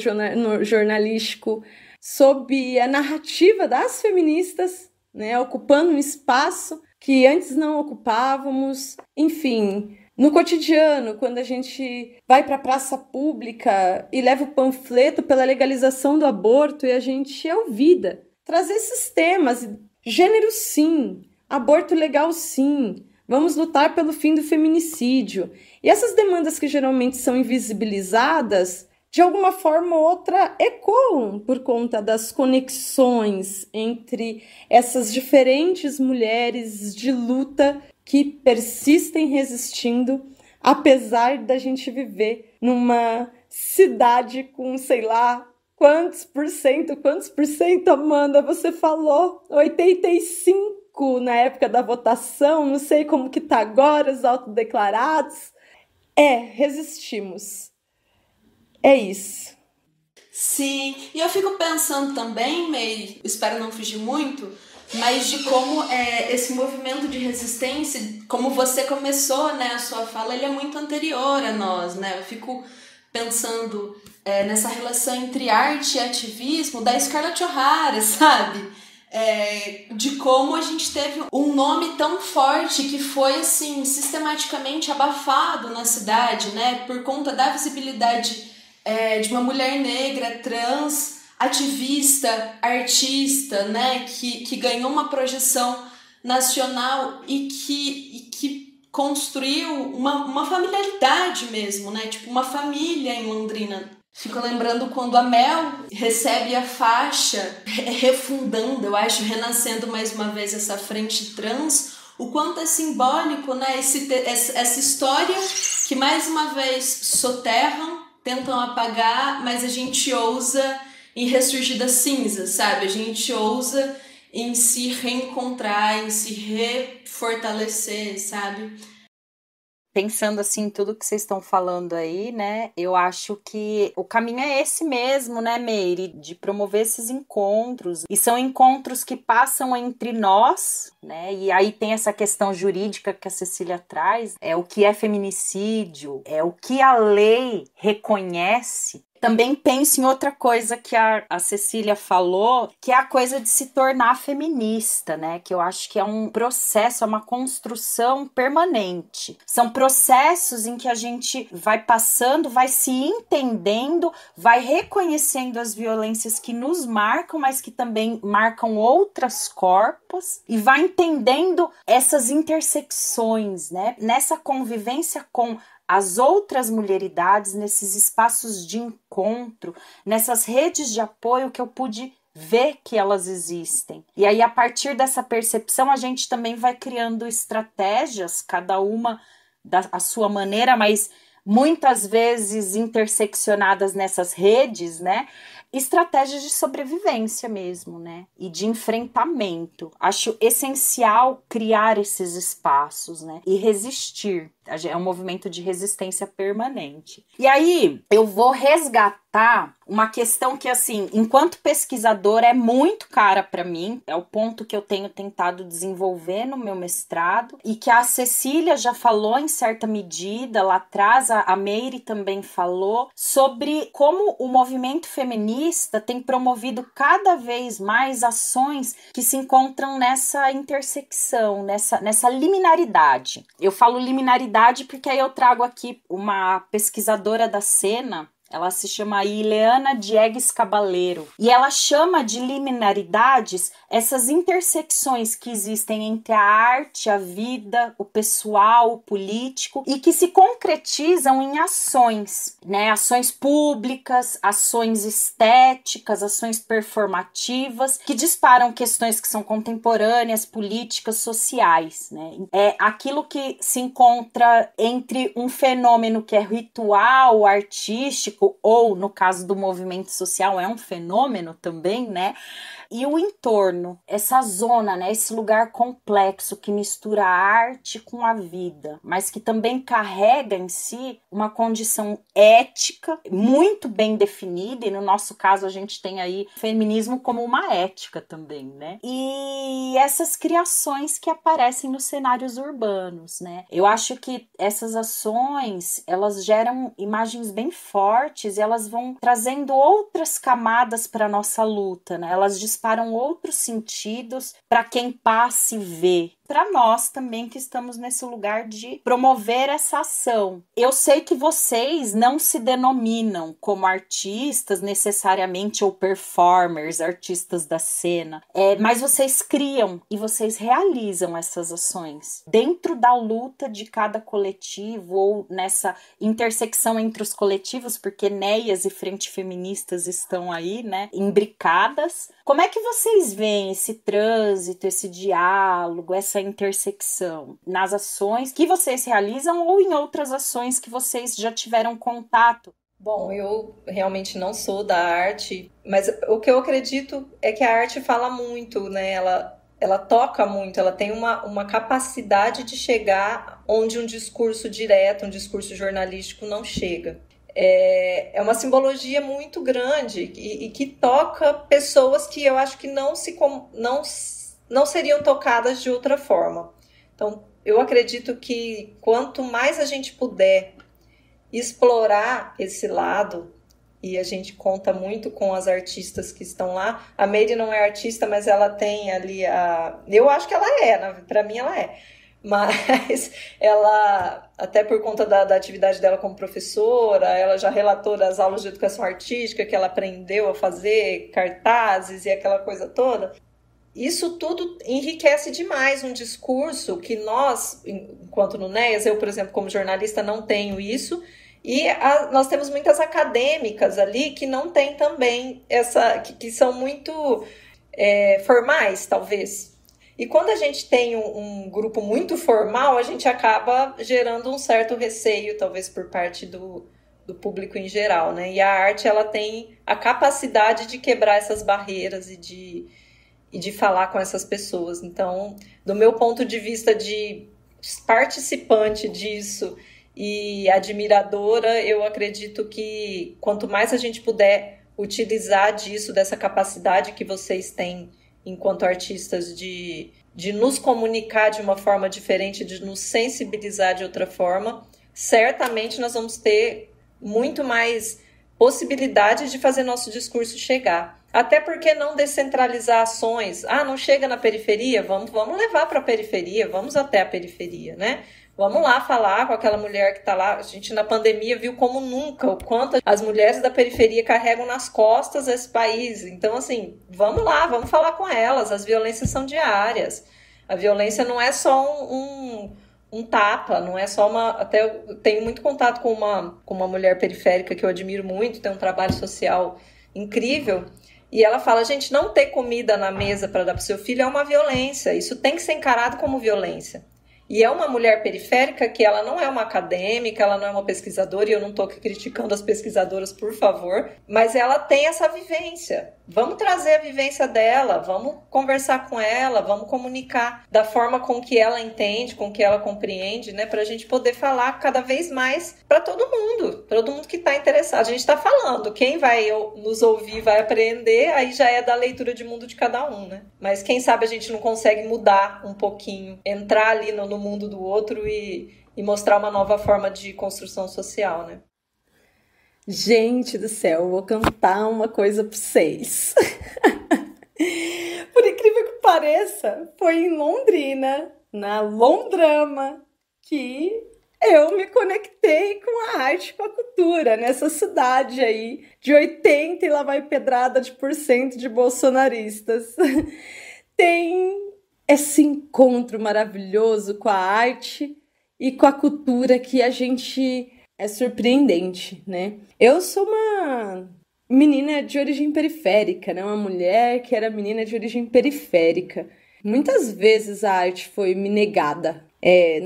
jornalístico sob a narrativa das feministas, né, ocupando um espaço que antes não ocupávamos, enfim, No cotidiano, quando a gente vai para a praça pública e leva o panfleto pela legalização do aborto e a gente é ouvida. Trazer esses temas, gênero sim, aborto legal sim, vamos lutar pelo fim do feminicídio. E essas demandas que geralmente são invisibilizadas, de alguma forma ou outra, ecoam por conta das conexões entre essas diferentes mulheres de luta que persistem resistindo, apesar da gente viver numa cidade com, sei lá, quantos por cento, Amanda, você falou? 85 na época da votação, não sei como que tá agora, os autodeclarados. Resistimos. É isso. Sim, e eu fico pensando também, May, espero não fugir muito, mas de como esse movimento de resistência, como você começou, né, a sua fala, ele é muito anterior a nós, né? Eu fico pensando nessa relação entre arte e ativismo da Scarlett O'Hara, sabe? De como a gente teve um nome tão forte que foi, assim, sistematicamente abafado na cidade, né? Por conta da visibilidade de uma mulher negra, trans, ativista, artista, né, que ganhou uma projeção nacional e que construiu uma familiaridade mesmo, né, tipo uma família em Londrina. Fico lembrando quando a Mel recebe a faixa, refundando, eu acho, renascendo mais uma vez essa frente trans, o quanto é simbólico, né, essa história que mais uma vez soterram, tentam apagar, mas a gente ousa em ressurgir das cinzas, sabe? A gente ousa em se reencontrar, em se refortalecer, sabe? Pensando assim, tudo que vocês estão falando aí, né, eu acho que o caminho é esse mesmo, né, Meire, de promover esses encontros, e são encontros que passam entre nós, né, e aí tem essa questão jurídica que a Cecília traz, o que é feminicídio, o que a lei reconhece. Também penso em outra coisa que a Cecília falou, que é a coisa de se tornar feminista, né? Que eu acho que é um processo, é uma construção permanente. São processos em que a gente vai passando, vai se entendendo, vai reconhecendo as violências que nos marcam, mas que também marcam outros corpos, e vai entendendo essas intersecções, né? Nessa convivência com as outras mulheridades, nesses espaços de encontro, nessas redes de apoio que eu pude ver que elas existem. E aí, a partir dessa percepção, a gente também vai criando estratégias, cada uma da sua maneira, mas muitas vezes interseccionadas nessas redes, né? Estratégias de sobrevivência mesmo, né? E de enfrentamento. Acho essencial criar esses espaços, né? E resistir. É um movimento de resistência permanente. E aí, eu vou resgatar uma questão que, assim, enquanto pesquisadora é muito cara para mim, é o ponto que eu tenho tentado desenvolver no meu mestrado, e que a Cecília já falou em certa medida lá atrás, a Meire também falou, sobre como o movimento feminista tem promovido cada vez mais ações que se encontram nessa intersecção, nessa liminaridade. Eu falo liminaridade porque aí eu trago aqui uma pesquisadora da cena, ela se chama Ileana Diegues Cabaleiro, e ela chama de liminaridades essas intersecções que existem entre a arte, a vida, o pessoal, o político, e que se concretizam em ações, né? Ações públicas, ações estéticas, ações performativas, que disparam questões que são contemporâneas, políticas, sociais, né? É aquilo que se encontra entre um fenômeno que é ritual, artístico, ou no caso do movimento social é um fenômeno também, né? E o entorno, essa zona, né? Esse lugar complexo que mistura a arte com a vida, mas que também carrega em si uma condição ética muito bem definida, e no nosso caso a gente tem aí o feminismo como uma ética também, né? E essas criações que aparecem nos cenários urbanos, né? Eu acho que essas ações, elas geram imagens bem fortes e elas vão trazendo outras camadas para a nossa luta, né? Elas disparam outros sentidos para quem passa e vê, para nós também que estamos nesse lugar de promover essa ação. Eu sei que vocês não se denominam como artistas necessariamente ou performers, artistas da cena, mas vocês criam e vocês realizam essas ações dentro da luta de cada coletivo ou nessa intersecção entre os coletivos, porque NEAs e Frente Feministas estão aí, né, imbricadas. Como é que vocês veem esse trânsito, esse diálogo, essa intersecção nas ações que vocês realizam ou em outras ações que vocês já tiveram contato? Bom, eu realmente não sou da arte, mas o que eu acredito é que a arte fala muito, né? Ela toca muito, ela tem uma capacidade de chegar onde um discurso direto, um discurso jornalístico não chega. É uma simbologia muito grande e que toca pessoas que eu acho que não seriam tocadas de outra forma. Então, eu acredito que quanto mais a gente puder explorar esse lado, e a gente conta muito com as artistas que estão lá. A Meire não é artista, mas ela tem ali eu acho que ela para mim ela é. Mas ela, até por conta da atividade dela como professora, ela já relatou das aulas de educação artística que ela aprendeu a fazer cartazes e aquela coisa toda. Isso tudo enriquece demais um discurso que nós, enquanto no NEAS, eu, por exemplo, como jornalista, não tenho isso, e nós temos muitas acadêmicas ali que não têm também que são muito formais, talvez. E quando a gente tem um grupo muito formal, a gente acaba gerando um certo receio, talvez por parte do público em geral, né? E a arte, ela tem a capacidade de quebrar essas barreiras e de falar com essas pessoas. Então, do meu ponto de vista de participante disso e admiradora, eu acredito que quanto mais a gente puder utilizar disso, dessa capacidade que vocês têm enquanto artistas de nos comunicar de uma forma diferente, de nos sensibilizar de outra forma, certamente nós vamos ter muito mais possibilidade de fazer nosso discurso chegar. Até porque não descentralizar ações? Não chega na periferia? Vamos levar para a periferia, vamos até a periferia, né? Vamos lá falar com aquela mulher que está lá. A gente na pandemia viu como nunca o quanto as mulheres da periferia carregam nas costas esse país. Então, assim, vamos lá, vamos falar com elas. As violências são diárias. A violência não é só um tapa, não é só uma... Até eu tenho muito contato com uma mulher periférica que eu admiro muito, tem um trabalho social incrível. E ela fala, gente, não ter comida na mesa para dar para o seu filho é uma violência. Isso tem que ser encarado como violência. E é uma mulher periférica que ela não é uma acadêmica, ela não é uma pesquisadora, e eu não estou aqui criticando as pesquisadoras, por favor, mas ela tem essa vivência. Vamos trazer a vivência dela, vamos conversar com ela, vamos comunicar da forma com que ela entende, com que ela compreende, né, para a gente poder falar cada vez mais para todo mundo que está interessado. A gente está falando, quem vai nos ouvir vai aprender, aí já é da leitura de mundo de cada um, né? Mas quem sabe a gente não consegue mudar um pouquinho, entrar ali no mundo do outro e mostrar uma nova forma de construção social, né? Gente do céu, eu vou cantar uma coisa para vocês. Por incrível que pareça, foi em Londrina, na Londrama, que eu me conectei com a arte e com a cultura, nessa cidade aí de 80 e lá vai pedrada de % de bolsonaristas. Tem esse encontro maravilhoso com a arte e com a cultura que a gente é surpreendente, né? Eu sou uma menina de origem periférica, né? Uma mulher que era menina de origem periférica. Muitas vezes a arte foi me negada.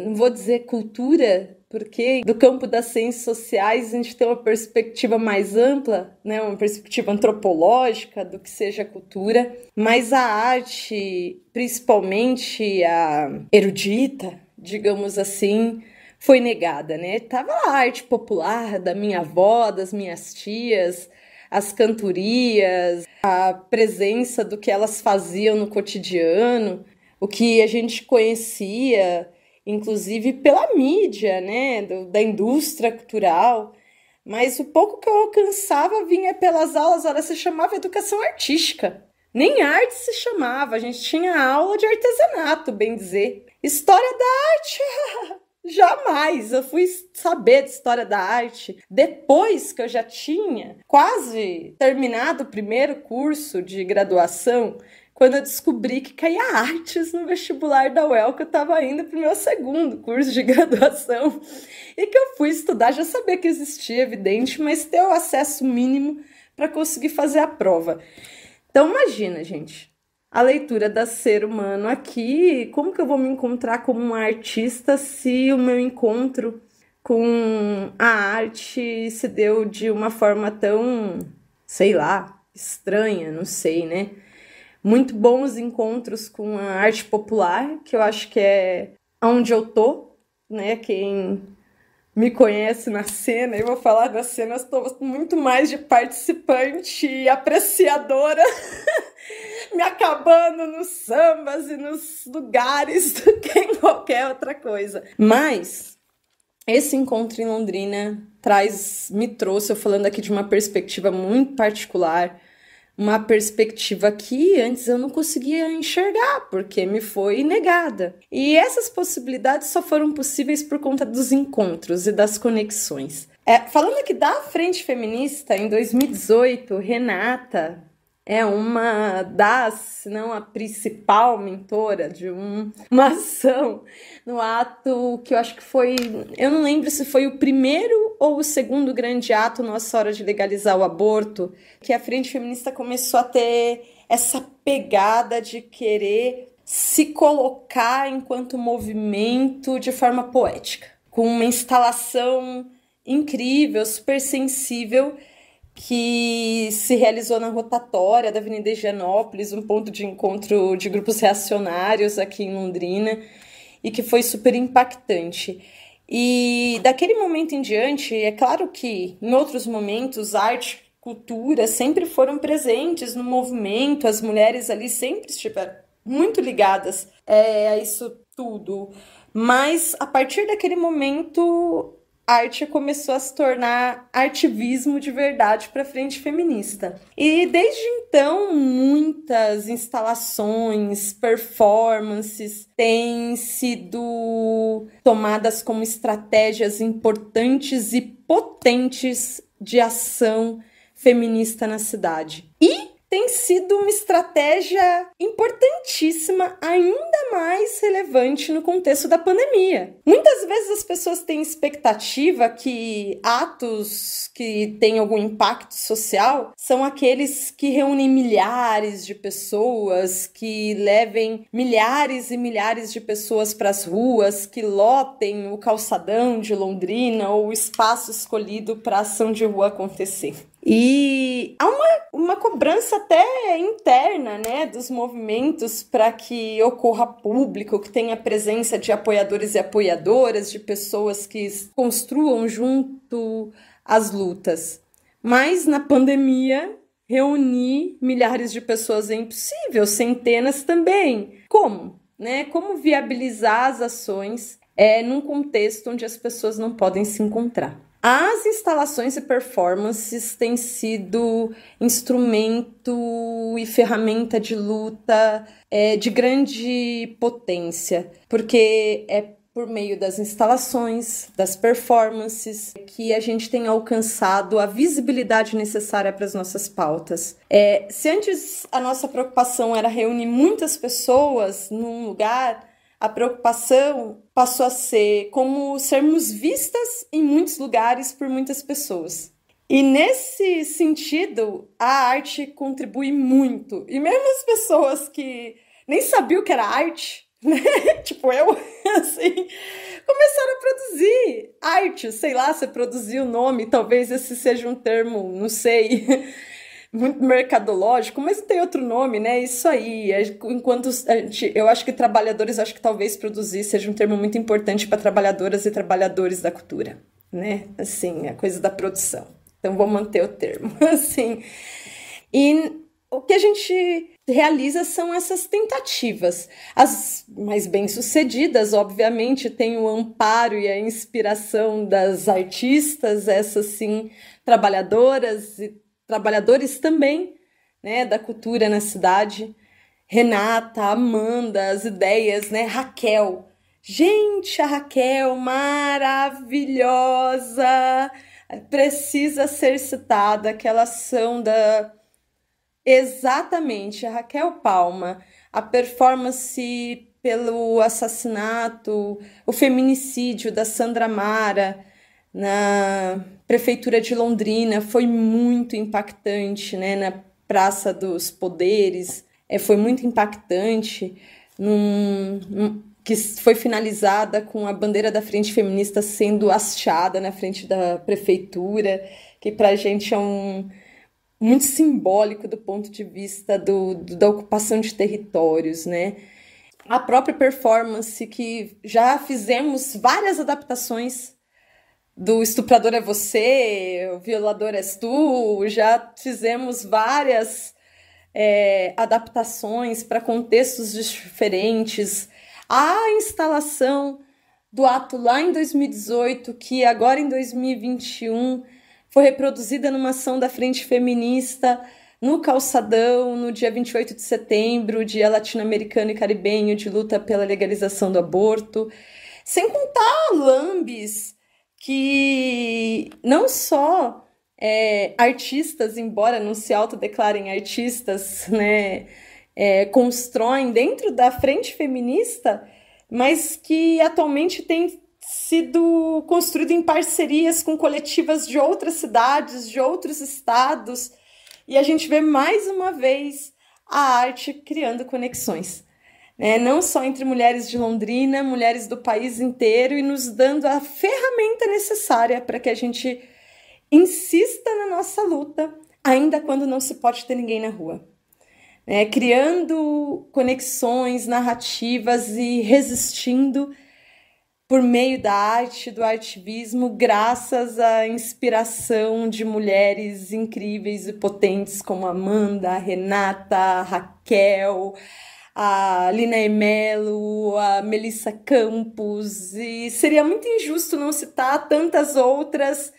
Não vou dizer cultura, porque do campo das ciências sociais a gente tem uma perspectiva mais ampla, né? Uma perspectiva antropológica do que seja cultura, mas a arte, principalmente a erudita, digamos assim, foi negada, né? Tava a arte popular da minha avó, das minhas tias, as cantorias, a presença do que elas faziam no cotidiano, o que a gente conhecia, inclusive pela mídia, né? Da indústria cultural. Mas o pouco que eu alcançava vinha pelas aulas, olha, se chamava educação artística. Nem arte se chamava, a gente tinha aula de artesanato, bem dizer. História da arte, jamais. Eu fui saber de história da arte depois que eu já tinha quase terminado o primeiro curso de graduação, quando eu descobri que caía artes no vestibular da UEL, que eu estava indo para o meu segundo curso de graduação, e que eu fui estudar, já sabia que existia, evidente, mas ter o acesso mínimo para conseguir fazer a prova. Então imagina, gente, a leitura da Ser Humano aqui, como que eu vou me encontrar como uma artista se o meu encontro com a arte se deu de uma forma tão, sei lá, estranha, não sei, né? Muito bons encontros com a arte popular, que eu acho que é onde eu tô, né? Quem me conhece na cena, eu vou falar da cena, eu estou muito mais de participante e apreciadora, me acabando nos sambas e nos lugares do que em qualquer outra coisa. Mas esse encontro em Londrina me trouxe, eu falando aqui de uma perspectiva muito particular, uma perspectiva que antes eu não conseguia enxergar, porque me foi negada. E essas possibilidades só foram possíveis por conta dos encontros e das conexões. Falando aqui da Frente Feminista, em 2018, Renata é uma das, se não a principal mentora de uma ação no ato que eu acho que foi, eu não lembro se foi o primeiro ou o segundo grande ato Nossa Hora de legalizar o aborto, que a Frente Feminista começou a ter essa pegada de querer se colocar enquanto movimento de forma poética, com uma instalação incrível, super sensível, que se realizou na rotatória da Avenida Higienópolis, um ponto de encontro de grupos reacionários aqui em Londrina, e que foi super impactante. E daquele momento em diante, é claro que em outros momentos, arte, cultura sempre foram presentes no movimento, as mulheres ali sempre estiveram muito ligadas a isso tudo, mas a partir daquele momento a arte começou a se tornar ativismo de verdade para a Frente Feminista. E desde então, muitas instalações, performances têm sido tomadas como estratégias importantes e potentes de ação feminista na cidade. E tem sido uma estratégia importantíssima, ainda mais relevante no contexto da pandemia. Muitas vezes as pessoas têm expectativa que atos que têm algum impacto social são aqueles que reúnem milhares de pessoas, que levem milhares e milhares de pessoas para as ruas, que lotem o calçadão de Londrina ou o espaço escolhido para a ação de rua acontecer. E há uma cobrança até interna, né, dos movimentos para que ocorra público, que tenha presença de apoiadores e apoiadoras, de pessoas que construam junto as lutas. Mas na pandemia, reunir milhares de pessoas é impossível, centenas também. Como? Né? Como viabilizar as ações num contexto onde as pessoas não podem se encontrar? As instalações e performances têm sido instrumento e ferramenta de luta de grande potência, porque é por meio das instalações, das performances, que a gente tem alcançado a visibilidade necessária para as nossas pautas. Se antes a nossa preocupação era reunir muitas pessoas num lugar, a preocupação passou a ser como sermos vistas em muitos lugares por muitas pessoas. E nesse sentido, a arte contribui muito. E mesmo as pessoas que nem sabiam o que era arte, né? Tipo eu, assim, começaram a produzir arte. Sei lá, você produziu o nome, talvez esse seja um termo, não sei, muito mercadológico, mas não tem outro nome, né? Isso aí. Enquanto eu acho que trabalhadores, acho que talvez produzir seja um termo muito importante para trabalhadoras e trabalhadores da cultura, né? Assim, a coisa da produção. Então, vou manter o termo, assim. E o que a gente realiza são essas tentativas. As mais bem-sucedidas, obviamente, têm o amparo e a inspiração das artistas, essas sim, trabalhadoras e trabalhadores também, né, da cultura na cidade. Renata, Amanda, as ideias, né? Raquel. Gente, a Raquel, maravilhosa! Precisa ser citada aquela ação da... Exatamente, a Raquel Palma, a performance pelo assassinato, o feminicídio da Sandra Mara na Prefeitura de Londrina foi muito impactante, né? Na Praça dos Poderes, foi muito impactante, que foi finalizada com a bandeira da Frente Feminista sendo hasteada na frente da prefeitura, que para a gente é muito simbólico do ponto de vista da ocupação de territórios, né? A própria performance, que já fizemos várias adaptações do Estuprador é Você, o Violador és Tu, já fizemos várias adaptações para contextos diferentes. A instalação do ato lá em 2018, que agora em 2021 foi reproduzida numa ação da Frente Feminista no Calçadão, no dia 28 de setembro, Dia Latino-Americano e Caribenho de luta pela legalização do aborto. Sem contar lambes que não só artistas, embora não se autodeclarem artistas, né, constroem dentro da Frente Feminista, mas que atualmente tem sido construído em parcerias com coletivas de outras cidades, de outros estados, e a gente vê mais uma vez a arte criando conexões, né? Não só entre mulheres de Londrina, mulheres do país inteiro, e nos dando a ferramenta necessária para que a gente insista na nossa luta, ainda quando não se pode ter ninguém na rua. Criando conexões, narrativas e resistindo por meio da arte, do ativismo, graças à inspiração de mulheres incríveis e potentes como a Amanda, a Renata, a Raquel, a Lina Emelo, a Melissa Campos, e seria muito injusto não citar tantas outras,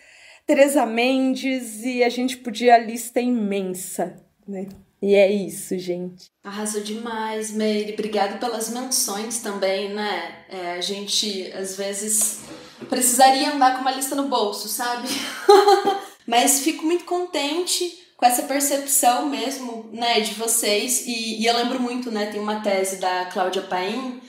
Teresa Mendes, e a gente podia, a lista é imensa, né? E é isso, gente. Arrasou demais, Meire. Obrigada pelas menções também, né? A gente, às vezes, precisaria andar com uma lista no bolso, sabe? Mas fico muito contente com essa percepção mesmo, né, de vocês. E eu lembro muito, né, tem uma tese da Cláudia Paim,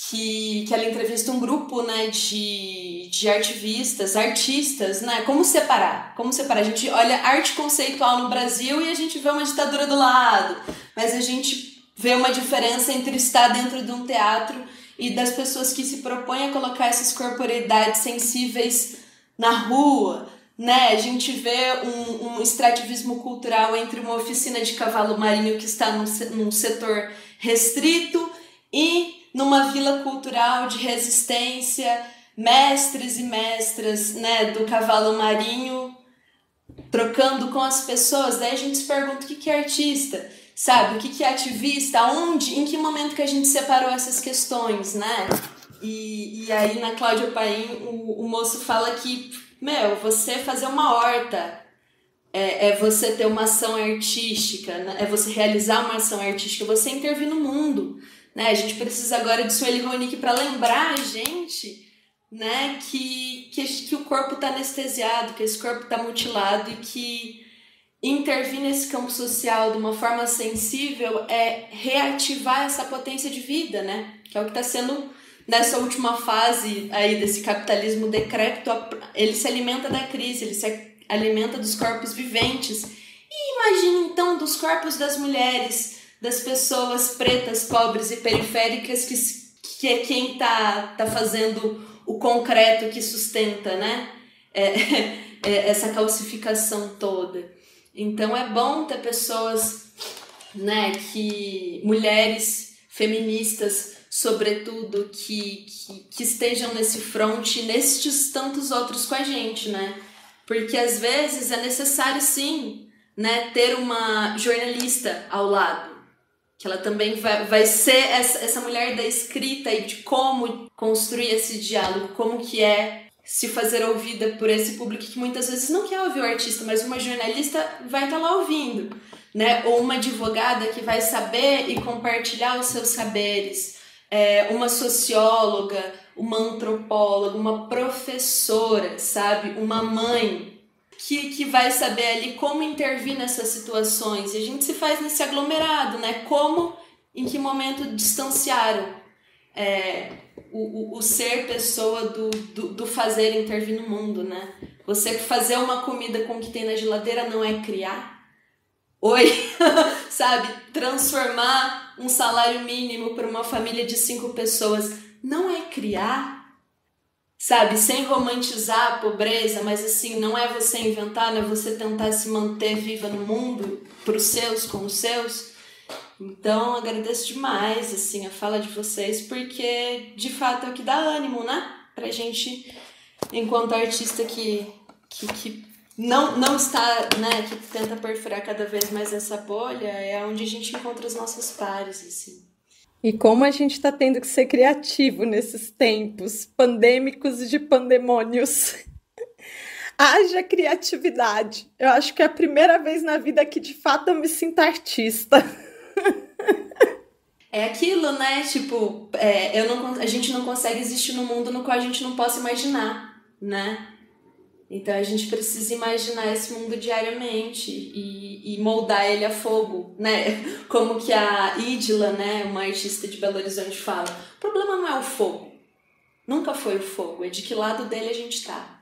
que ela entrevista um grupo, né, de artistas, né, como separar, a gente olha arte conceitual no Brasil e a gente vê uma ditadura do lado, mas a gente vê uma diferença entre estar dentro de um teatro e das pessoas que se propõem a colocar essas corporeidades sensíveis na rua, né, a gente vê um extrativismo cultural entre uma oficina de cavalo marinho que está num setor restrito e numa vila cultural de resistência, mestres e mestras, né, do cavalo marinho trocando com as pessoas. Daí a gente se pergunta o que é artista, sabe? O que é ativista? Onde, em que momento que a gente separou essas questões, né? E aí na Cláudia Paim o moço fala que, você fazer uma horta é você ter uma ação artística, né? É você realizar uma ação artística, você intervir no mundo, né? A gente precisa agora de Sueli Ronick para lembrar a gente, né, que o corpo está anestesiado, que esse corpo está mutilado e que intervir nesse campo social de uma forma sensível é reativar essa potência de vida, né? Que é o que está sendo nessa última fase aí desse capitalismo decrépito. Ele se alimenta da crise, ele se alimenta dos corpos viventes. E imagina então dos corpos das mulheres, das pessoas pretas, pobres e periféricas, que é quem tá fazendo o concreto que sustenta, né? Essa calcificação toda. Então é bom ter pessoas, né, mulheres feministas, sobretudo, que estejam nesse front e nestes tantos outros com a gente, né? Porque às vezes é necessário sim, né, ter uma jornalista ao lado, que ela também vai ser essa mulher da escrita e de como construir esse diálogo, como que é se fazer ouvida por esse público que muitas vezes não quer ouvir o artista, mas uma jornalista vai estar lá ouvindo, né? Ou uma advogada que vai saber e compartilhar os seus saberes, uma socióloga, uma antropóloga, uma professora, sabe? Uma mãe que vai saber ali como intervir nessas situações. E a gente se faz nesse aglomerado, né? Como, em que momento distanciaram o ser pessoa do fazer intervir no mundo, né? Você fazer uma comida com o que tem na geladeira não é criar? Oi, sabe? Transformar um salário mínimo para uma família de 5 pessoas não é criar? Sabe? Sem romantizar a pobreza, mas assim, não é você inventar, não é você tentar se manter viva no mundo, pros seus, com os seus. Então, agradeço demais, assim, a fala de vocês, porque, de fato, é o que dá ânimo, né? Pra gente, enquanto artista que não está, né, que tenta perfurar cada vez mais essa bolha, é onde a gente encontra os nossos pares, assim. E como a gente está tendo que ser criativo nesses tempos pandêmicos e de pandemônios. Haja criatividade. Eu acho que é a primeira vez na vida que, de fato, eu me sinto artista. É aquilo, né? Tipo, a gente não consegue existir num mundo no qual a gente não possa imaginar, né? Então a gente precisa imaginar esse mundo diariamente e moldar ele a fogo, né? Como que a Idila, né, uma artista de Belo Horizonte, fala: o problema não é o fogo, nunca foi o fogo, é de que lado dele a gente tá.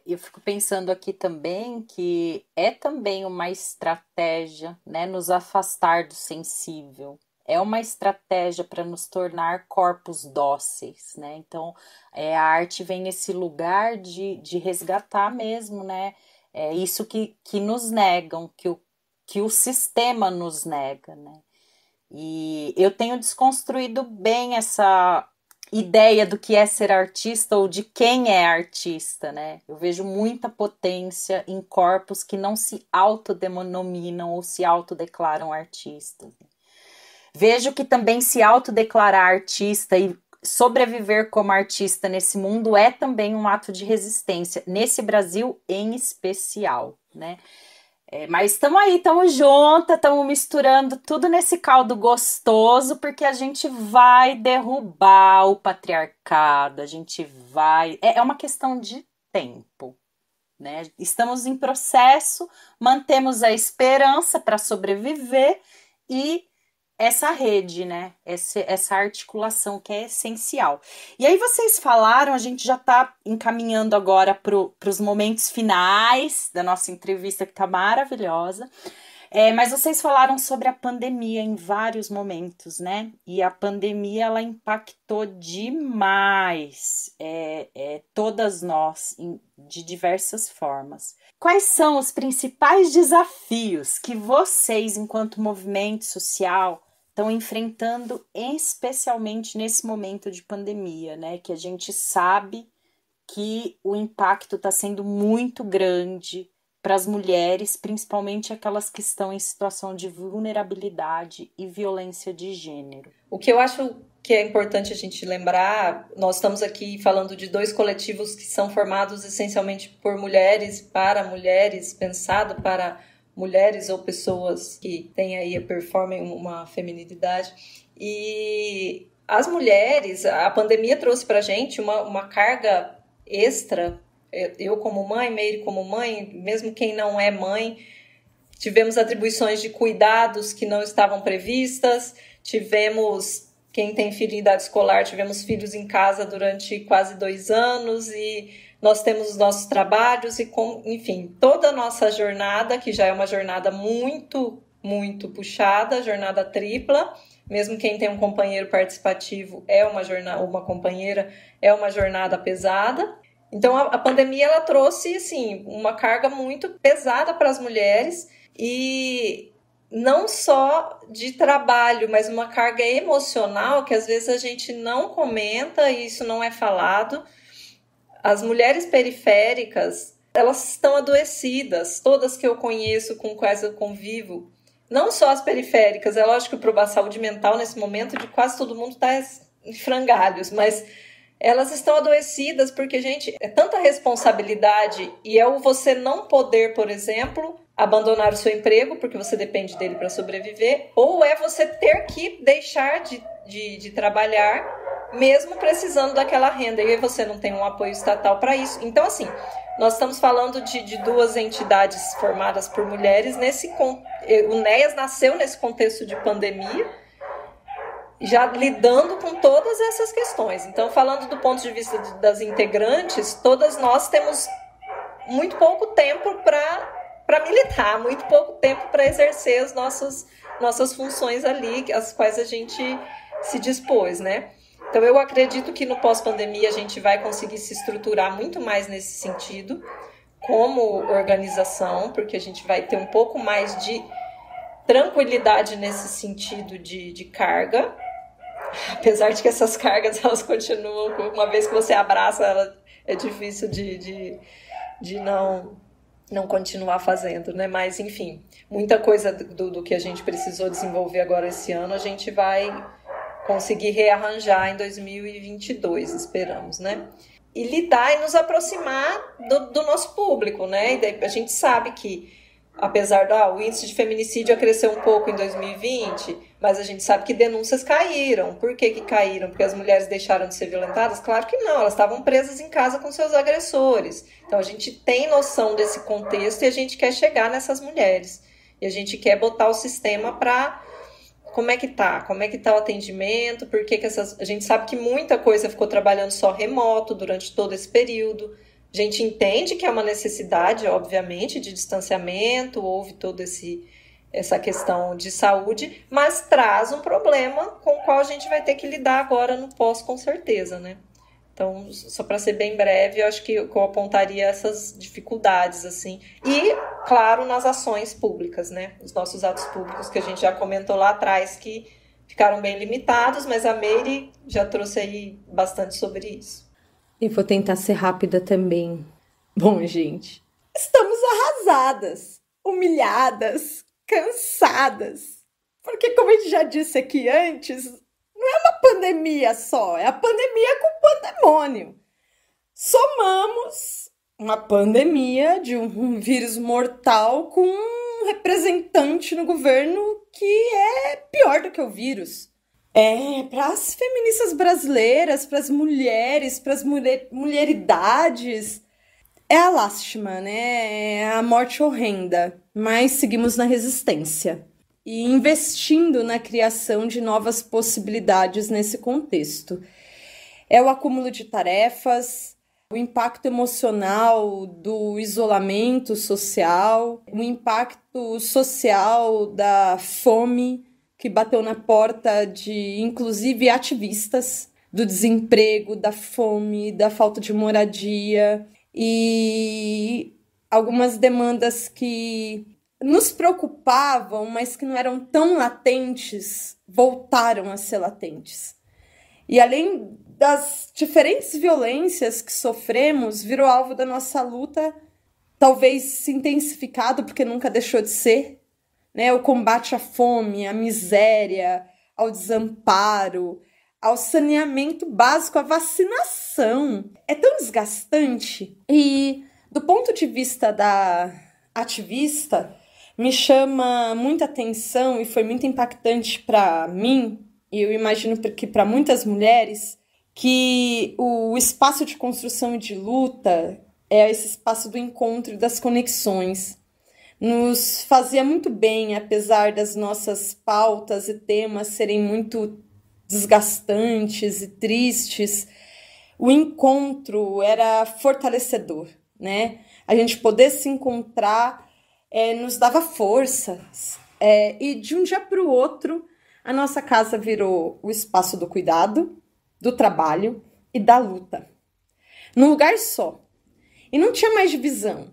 Eu fico pensando aqui também que é também uma estratégia, né, nos afastar do sensível. É uma estratégia para nos tornar corpos dóceis, né? Então, a arte vem nesse lugar de resgatar mesmo, né? É isso que nos negam, que o sistema nos nega, né? E eu tenho desconstruído bem essa ideia do que é ser artista ou de quem é artista, né? Eu vejo muita potência em corpos que não se autodenominam ou se autodeclaram artistas. Vejo que também se autodeclarar artista e sobreviver como artista nesse mundo é também um ato de resistência, nesse Brasil em especial, né? Mas estamos aí, estamos juntas, estamos misturando tudo nesse caldo gostoso, porque a gente vai derrubar o patriarcado, a gente vai... É uma questão de tempo, né? Estamos em processo, mantemos a esperança para sobreviver e essa rede, né? Essa articulação que é essencial. E aí vocês falaram, a gente já está encaminhando agora para os momentos finais da nossa entrevista, que está maravilhosa. Mas vocês falaram sobre a pandemia em vários momentos, né? E a pandemia, ela impactou demais todas nós, de diversas formas. Quais são os principais desafios que vocês, enquanto movimento social, estão enfrentando, especialmente nesse momento de pandemia, né? Que a gente sabe que o impacto está sendo muito grande para as mulheres, principalmente aquelas que estão em situação de vulnerabilidade e violência de gênero. O que eu acho que é importante a gente lembrar, nós estamos aqui falando de 2 coletivos que são formados essencialmente por mulheres, para mulheres, pensado para mulheres ou pessoas que têm aí, performem uma feminilidade. E as mulheres, a pandemia trouxe para a gente uma carga extra. Eu como mãe, Meire como mãe, mesmo quem não é mãe, tivemos atribuições de cuidados que não estavam previstas, tivemos, quem tem filho em idade escolar, tivemos filhos em casa durante quase 2 anos e nós temos os nossos trabalhos e, enfim, toda a nossa jornada, que já é uma jornada muito, muito puxada, jornada tripla, mesmo quem tem um companheiro participativo uma companheira, é uma jornada pesada. Então, a pandemia, ela trouxe, assim, uma carga muito pesada para as mulheres e não só de trabalho, mas uma carga emocional que às vezes a gente não comenta e isso não é falado. As mulheres periféricas, elas estão adoecidas, todas que eu conheço, com quais eu convivo. Não só as periféricas, é lógico que para a saúde mental nesse momento de quase todo mundo está em frangalhos, mas elas estão adoecidas porque, gente, é tanta responsabilidade e é o você não poder, por exemplo, abandonar o seu emprego porque você depende dele para sobreviver, ou é você ter que deixar de trabalhar mesmo precisando daquela renda, e aí você não tem um apoio estatal para isso. Então, assim, nós estamos falando de duas entidades formadas por mulheres. O NEAS nasceu nesse contexto de pandemia, já lidando com todas essas questões. Então, falando do ponto de vista das integrantes, todas nós temos muito pouco tempo para militar, muito pouco tempo para exercer as nossas funções ali, as quais a gente se dispôs, né? Então, eu acredito que no pós-pandemia a gente vai conseguir se estruturar muito mais nesse sentido, como organização, porque a gente vai ter um pouco mais de tranquilidade nesse sentido de carga, apesar de que essas cargas, elas continuam, uma vez que você abraça ela, é difícil de não continuar fazendo, né? Mas, enfim, muita coisa do que a gente precisou desenvolver agora esse ano, a gente vai conseguir rearranjar em 2022, esperamos, né? E lidar e nos aproximar do nosso público, né? E daí a gente sabe que, apesar o índice de feminicídio cresceu um pouco em 2020, mas a gente sabe que denúncias caíram. Por que caíram? Porque as mulheres deixaram de ser violentadas? Claro que não, elas estavam presas em casa com seus agressores. Então a gente tem noção desse contexto e a gente quer chegar nessas mulheres. E a gente quer botar o sistema para... Como é que tá o atendimento? Por que a gente sabe que muita coisa ficou trabalhando só remoto durante todo esse período. A gente entende que é uma necessidade, obviamente, de distanciamento, houve toda essa questão de saúde, mas traz um problema com o qual a gente vai ter que lidar agora no pós, com certeza, né? Então, só para ser bem breve, eu acho que eu apontaria essas dificuldades, assim. E, claro, nas ações públicas, né? Os nossos atos públicos, que a gente já comentou lá atrás, que ficaram bem limitados, mas a Meire já trouxe aí bastante sobre isso. E vou tentar ser rápida também. Bom, gente, estamos arrasadas, humilhadas, cansadas. Porque, como a gente já disse aqui antes, não é uma pandemia só, é a pandemia com pandemônio. Somamos uma pandemia de um vírus mortal com um representante no governo que é pior do que o vírus. Para as feministas brasileiras, para as mulheres, para as mulheridades, é a lástima, né? É a morte horrenda, mas seguimos na resistência e investindo na criação de novas possibilidades nesse contexto. É o acúmulo de tarefas, o impacto emocional do isolamento social, o impacto social da fome que bateu na porta de, inclusive, ativistas, do desemprego, da fome, da falta de moradia e algumas demandas que nos preocupavam, mas que não eram tão latentes, voltaram a ser latentes. E além das diferentes violências que sofremos, virou alvo da nossa luta, talvez se intensificado, porque nunca deixou de ser, né? O combate à fome, à miséria, ao desamparo, ao saneamento básico, à vacinação. É tão desgastante. E, do ponto de vista da ativista, me chama muita atenção e foi muito impactante para mim, e eu imagino que para muitas mulheres, que o espaço de construção e de luta é esse espaço do encontro e das conexões. Nos fazia muito bem, apesar das nossas pautas e temas serem muito desgastantes e tristes, o encontro era fortalecedor, né? A gente poder se encontrar nos dava forças. E de um dia para o outro, a nossa casa virou o espaço do cuidado, do trabalho e da luta. Num lugar só. E não tinha mais divisão,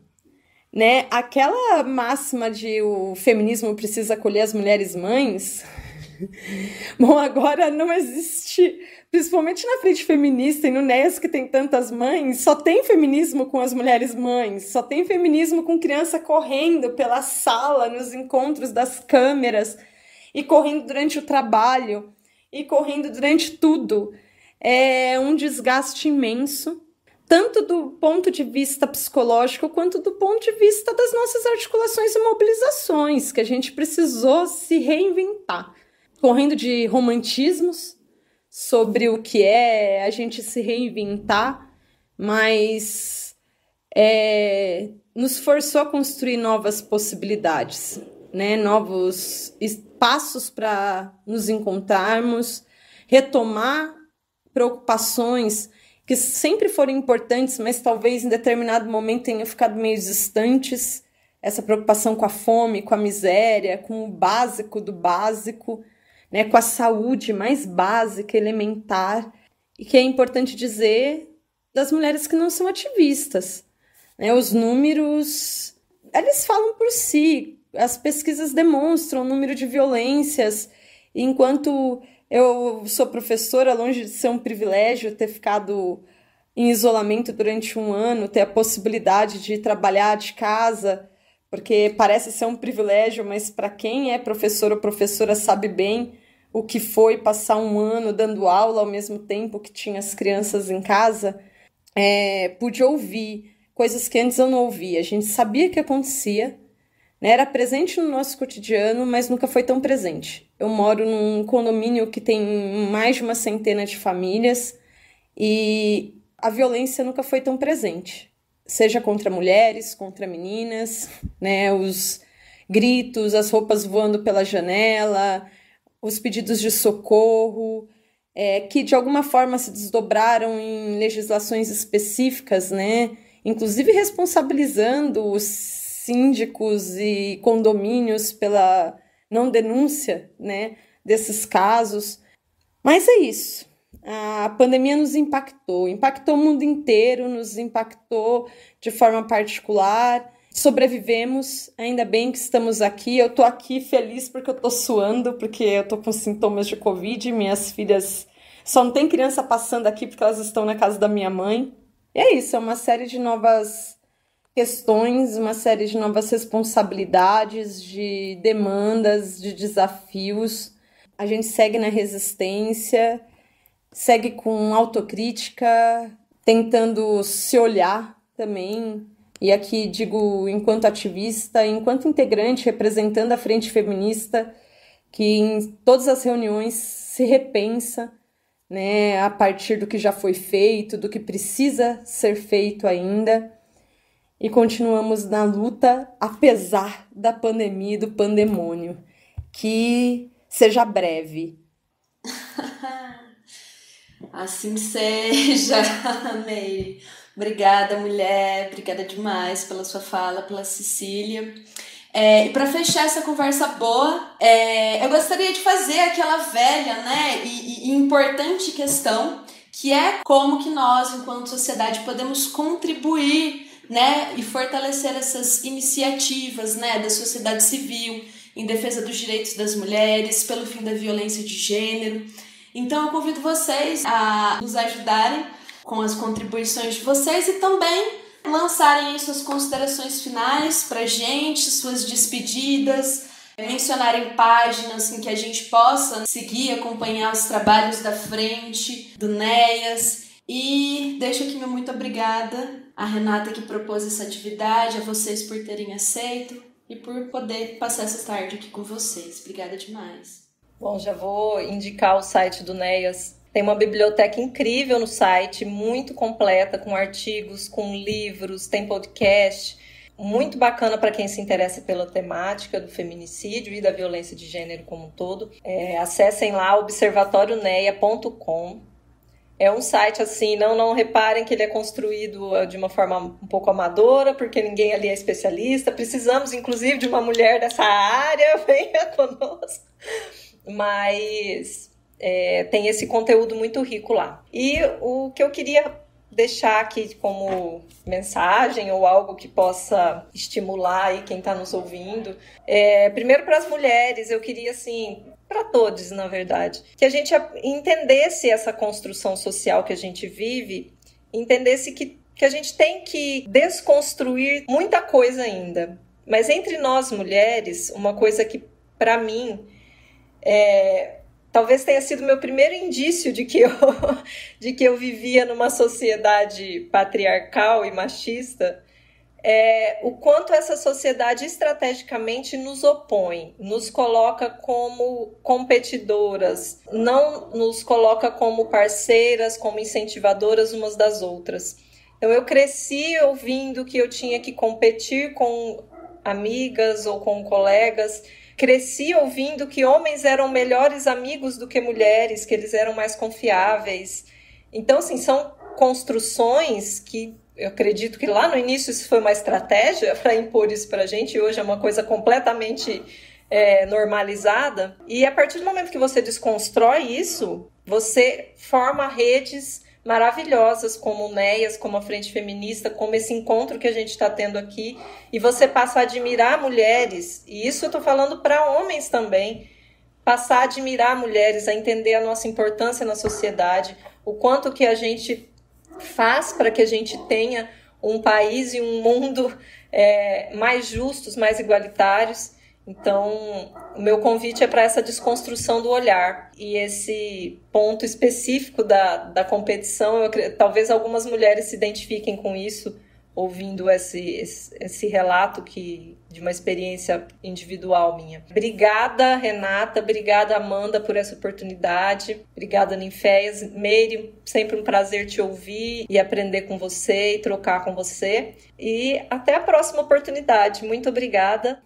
né? Aquela máxima de o feminismo precisa acolher as mulheres mães... Bom, agora não existe, principalmente na frente feminista e no NEAS, que tem tantas mães, só tem feminismo com as mulheres mães, só tem feminismo com criança correndo pela sala, nos encontros das câmeras, e correndo durante o trabalho, e correndo durante tudo. é um desgaste imenso, tanto do ponto de vista psicológico quanto do ponto de vista das nossas articulações e mobilizações, que a gente precisou se reinventar, correndo de romantismos sobre o que é a gente se reinventar, mas nos forçou a construir novas possibilidades, né? Novos espaços para nos encontrarmos, retomar preocupações que sempre foram importantes, mas talvez em determinado momento tenham ficado meio distantes. Essa preocupação com a fome, com a miséria, com o básico do básico, né, com a saúde mais básica, elementar, e que é importante dizer das mulheres que não são ativistas, né? Os números, eles falam por si, as pesquisas demonstram o número de violências, enquanto eu sou professora, longe de ser um privilégio ter ficado em isolamento durante um ano, ter a possibilidade de trabalhar de casa, porque parece ser um privilégio, mas para quem é professor ou professora sabe bem o que foi passar um ano dando aula ao mesmo tempo que tinha as crianças em casa. Pude ouvir coisas que antes eu não ouvia. A gente sabia que acontecia, né? Era presente no nosso cotidiano, mas nunca foi tão presente. Eu moro num condomínio que tem mais de uma centena de famílias e a violência nunca foi tão presente. Seja contra mulheres, contra meninas, né? Os gritos, as roupas voando pela janela, os pedidos de socorro, que de alguma forma se desdobraram em legislações específicas, né? Inclusive responsabilizando os síndicos e condomínios pela não denúncia, né, desses casos. Mas é isso. A pandemia nos impactou o mundo inteiro, nos impactou de forma particular. Sobrevivemos, ainda bem que estamos aqui. Eu tô aqui feliz porque eu tô suando, porque eu tô com sintomas de Covid. Minhas filhas, só não tem criança passando aqui porque elas estão na casa da minha mãe. E é isso, é uma série de novas questões, uma série de novas responsabilidades, de demandas, de desafios. A gente segue na resistência, segue com autocrítica, tentando se olhar também. E aqui digo, enquanto ativista, enquanto integrante, representando a Frente Feminista, que em todas as reuniões se repensa, né, a partir do que já foi feito, do que precisa ser feito ainda. E continuamos na luta, apesar da pandemia e do pandemônio. Que seja breve. Assim seja, Meire. Obrigada, mulher. Obrigada demais pela sua fala, pela Cecília. E para fechar essa conversa boa, eu gostaria de fazer aquela velha, né, e importante questão, que é como que nós, enquanto sociedade, podemos contribuir, né, e fortalecer essas iniciativas, né, da sociedade civil em defesa dos direitos das mulheres, pelo fim da violência de gênero. Então eu convido vocês a nos ajudarem com as contribuições de vocês e também lançarem aí suas considerações finais pra gente, suas despedidas, mencionarem páginas em que a gente possa seguir, acompanhar os trabalhos da frente, do NEAS. E deixo aqui meu muito obrigada à Renata que propôs essa atividade, a vocês por terem aceito e por poder passar essa tarde aqui com vocês. Obrigada demais. Bom, já vou indicar o site do NEAS. Tem uma biblioteca incrível no site, muito completa, com artigos, com livros, tem podcast, muito bacana para quem se interessa pela temática do feminicídio e da violência de gênero como um todo. Acessem lá observatorionea.com. É um site assim, não reparem que ele é construído de uma forma um pouco amadora, porque ninguém ali é especialista. Precisamos, inclusive, de uma mulher dessa área, venha conosco. Mas tem esse conteúdo muito rico lá. E o que eu queria deixar aqui como mensagem ou algo que possa estimular aí quem está nos ouvindo, primeiro para as mulheres, eu queria assim, para todos na verdade, que a gente entendesse essa construção social que a gente vive, entendesse que a gente tem que desconstruir muita coisa ainda. Mas entre nós mulheres, uma coisa que para mim talvez tenha sido meu primeiro indício de que eu vivia numa sociedade patriarcal e machista, o quanto essa sociedade estrategicamente nos opõe, nos coloca como competidoras, não nos coloca como parceiras, como incentivadoras umas das outras. Então eu cresci ouvindo que eu tinha que competir com amigas ou com colegas, cresci ouvindo que homens eram melhores amigos do que mulheres, que eles eram mais confiáveis. Então, assim, são construções que eu acredito que lá no início isso foi uma estratégia para impor isso para a gente, e hoje é uma coisa completamente normalizada. E a partir do momento que você desconstrói isso, você forma redes maravilhosas como o NEAS, como a Frente Feminista, como esse encontro que a gente está tendo aqui, e você passa a admirar mulheres, e isso eu estou falando para homens também, passar a admirar mulheres, a entender a nossa importância na sociedade, o quanto que a gente faz para que a gente tenha um país e um mundo mais justos, mais igualitários. Então, o meu convite é para essa desconstrução do olhar. E esse ponto específico da competição, talvez algumas mulheres se identifiquem com isso, ouvindo esse relato de uma experiência individual minha. Obrigada, Renata. Obrigada, Amanda, por essa oportunidade. Obrigada, Ninféias. Meire, sempre um prazer te ouvir e aprender com você e trocar com você. E até a próxima oportunidade. Muito obrigada.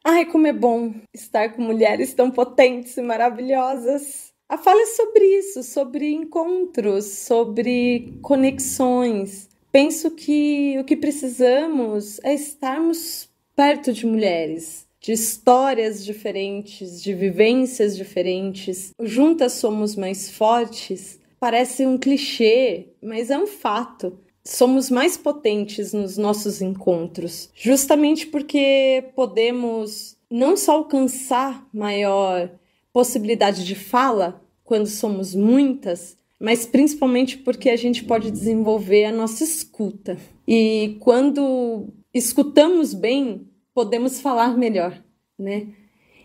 Ai, como é bom estar com mulheres tão potentes e maravilhosas. A fala é sobre isso, sobre encontros, sobre conexões. Penso que o que precisamos é estarmos perto de mulheres, de histórias diferentes, de vivências diferentes. Juntas somos mais fortes. Parece um clichê, mas é um fato. Somos mais potentes nos nossos encontros, justamente porque podemos não só alcançar maior possibilidade de fala quando somos muitas, mas principalmente porque a gente pode desenvolver a nossa escuta. E quando escutamos bem, podemos falar melhor, né?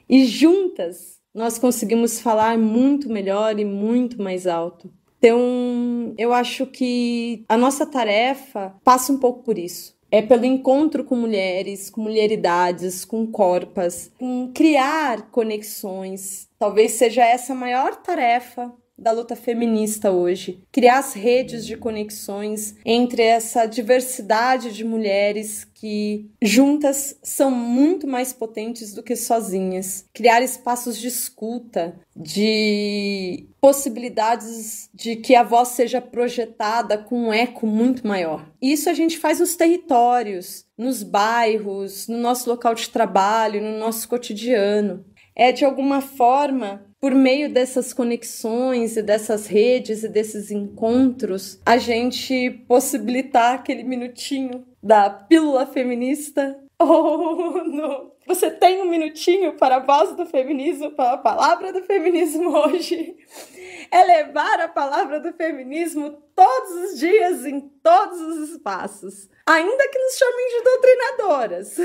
E juntas nós conseguimos falar muito melhor e muito mais alto. Então, eu acho que a nossa tarefa passa um pouco por isso. É pelo encontro com mulheres, com mulheridades, com corpas, com criar conexões. Talvez seja essa a maior tarefa da luta feminista hoje. Criar as redes de conexões entre essa diversidade de mulheres que juntas são muito mais potentes do que sozinhas. Criar espaços de escuta, de possibilidades de que a voz seja projetada com um eco muito maior. Isso a gente faz nos territórios, nos bairros, no nosso local de trabalho, no nosso cotidiano. É, de alguma forma, por meio dessas conexões e dessas redes e desses encontros, a gente possibilitar aquele minutinho da pílula feminista. Você tem um minutinho para a voz do feminismo, para a palavra do feminismo hoje. É levar a palavra do feminismo todos os dias, em todos os espaços. Ainda que nos chamem de doutrinadoras.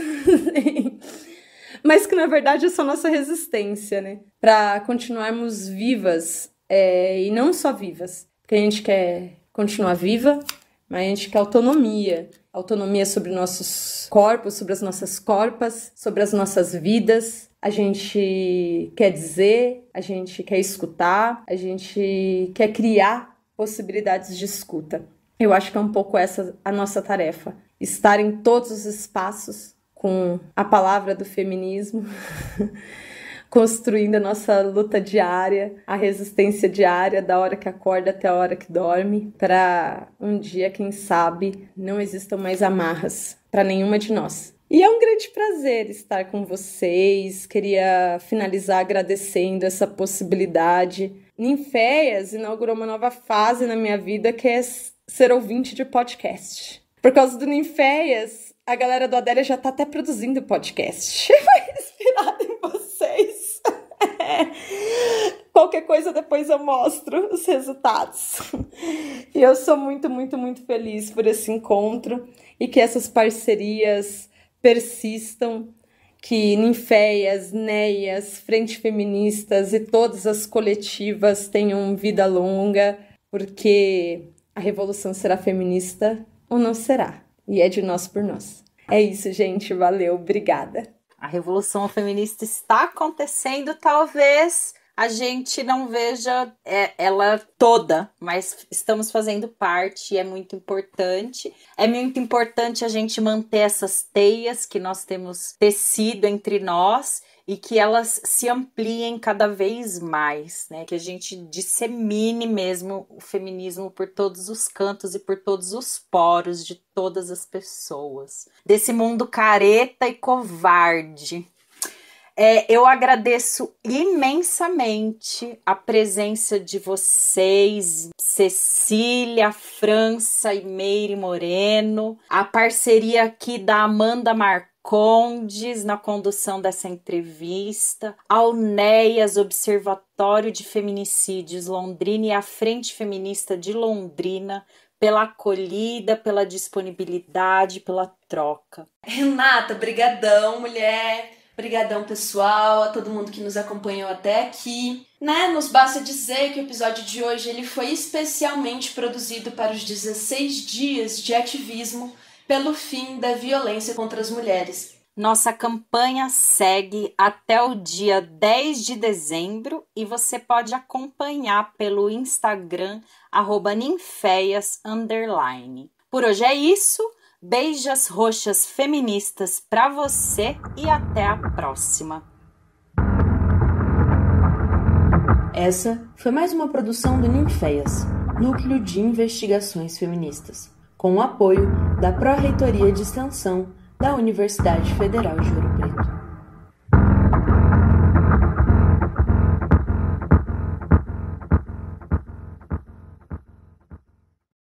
Mas que, na verdade, é só nossa resistência, né? Para continuarmos vivas, e não só vivas. Porque a gente quer continuar viva, mas a gente quer autonomia. Autonomia sobre nossos corpos, sobre as nossas corpas, sobre as nossas vidas. A gente quer dizer, a gente quer escutar, a gente quer criar possibilidades de escuta. Eu acho que é um pouco essa a nossa tarefa. Estar em todos os espaços com a palavra do feminismo, construindo a nossa luta diária, a resistência diária, da hora que acorda até a hora que dorme, para um dia, quem sabe, não existam mais amarras para nenhuma de nós. E é um grande prazer estar com vocês. Queria finalizar agradecendo essa possibilidade. Ninféias inaugurou uma nova fase na minha vida, que é ser ouvinte de podcast. Por causa do Ninféias, a galera do Adélia já tá até produzindo podcast. Foi inspirado em vocês. Qualquer coisa depois eu mostro os resultados. E eu sou muito, muito, muito feliz por esse encontro e que essas parcerias persistam, que Ninféias, Neias, Frente Feministas e todas as coletivas tenham vida longa, porque a revolução será feminista ou não será. E é de nós por nós. É isso, gente. Valeu. Obrigada. A revolução feminista está acontecendo, talvez a gente não veja ela toda, mas estamos fazendo parte e é muito importante. É muito importante a gente manter essas teias que nós temos tecido entre nós e que elas se ampliem cada vez mais, né? Que a gente dissemine mesmo o feminismo por todos os cantos e por todos os poros de todas as pessoas. Desse mundo careta e covarde. Eu agradeço imensamente a presença de vocês, Cecília, França e Meire Moreno, a parceria aqui da Amanda Marcondes na condução dessa entrevista, ao NEAS, Observatório de Feminicídios Londrina, e a Frente Feminista de Londrina, pela acolhida, pela disponibilidade, pela troca. Renata, brigadão, mulher. Brigadão, pessoal, a todo mundo que nos acompanhou até aqui. Nos basta dizer que o episódio de hoje ele foi especialmente produzido para os 16 dias de ativismo pelo fim da violência contra as mulheres. Nossa campanha segue até o dia 10 de dezembro e você pode acompanhar pelo Instagram @ninféias_. Por hoje é isso. Beijas roxas feministas pra você e até a próxima. Essa foi mais uma produção do Ninféias, Núcleo de Investigações Feministas, com o apoio da Pró-Reitoria de Extensão da Universidade Federal de Ouro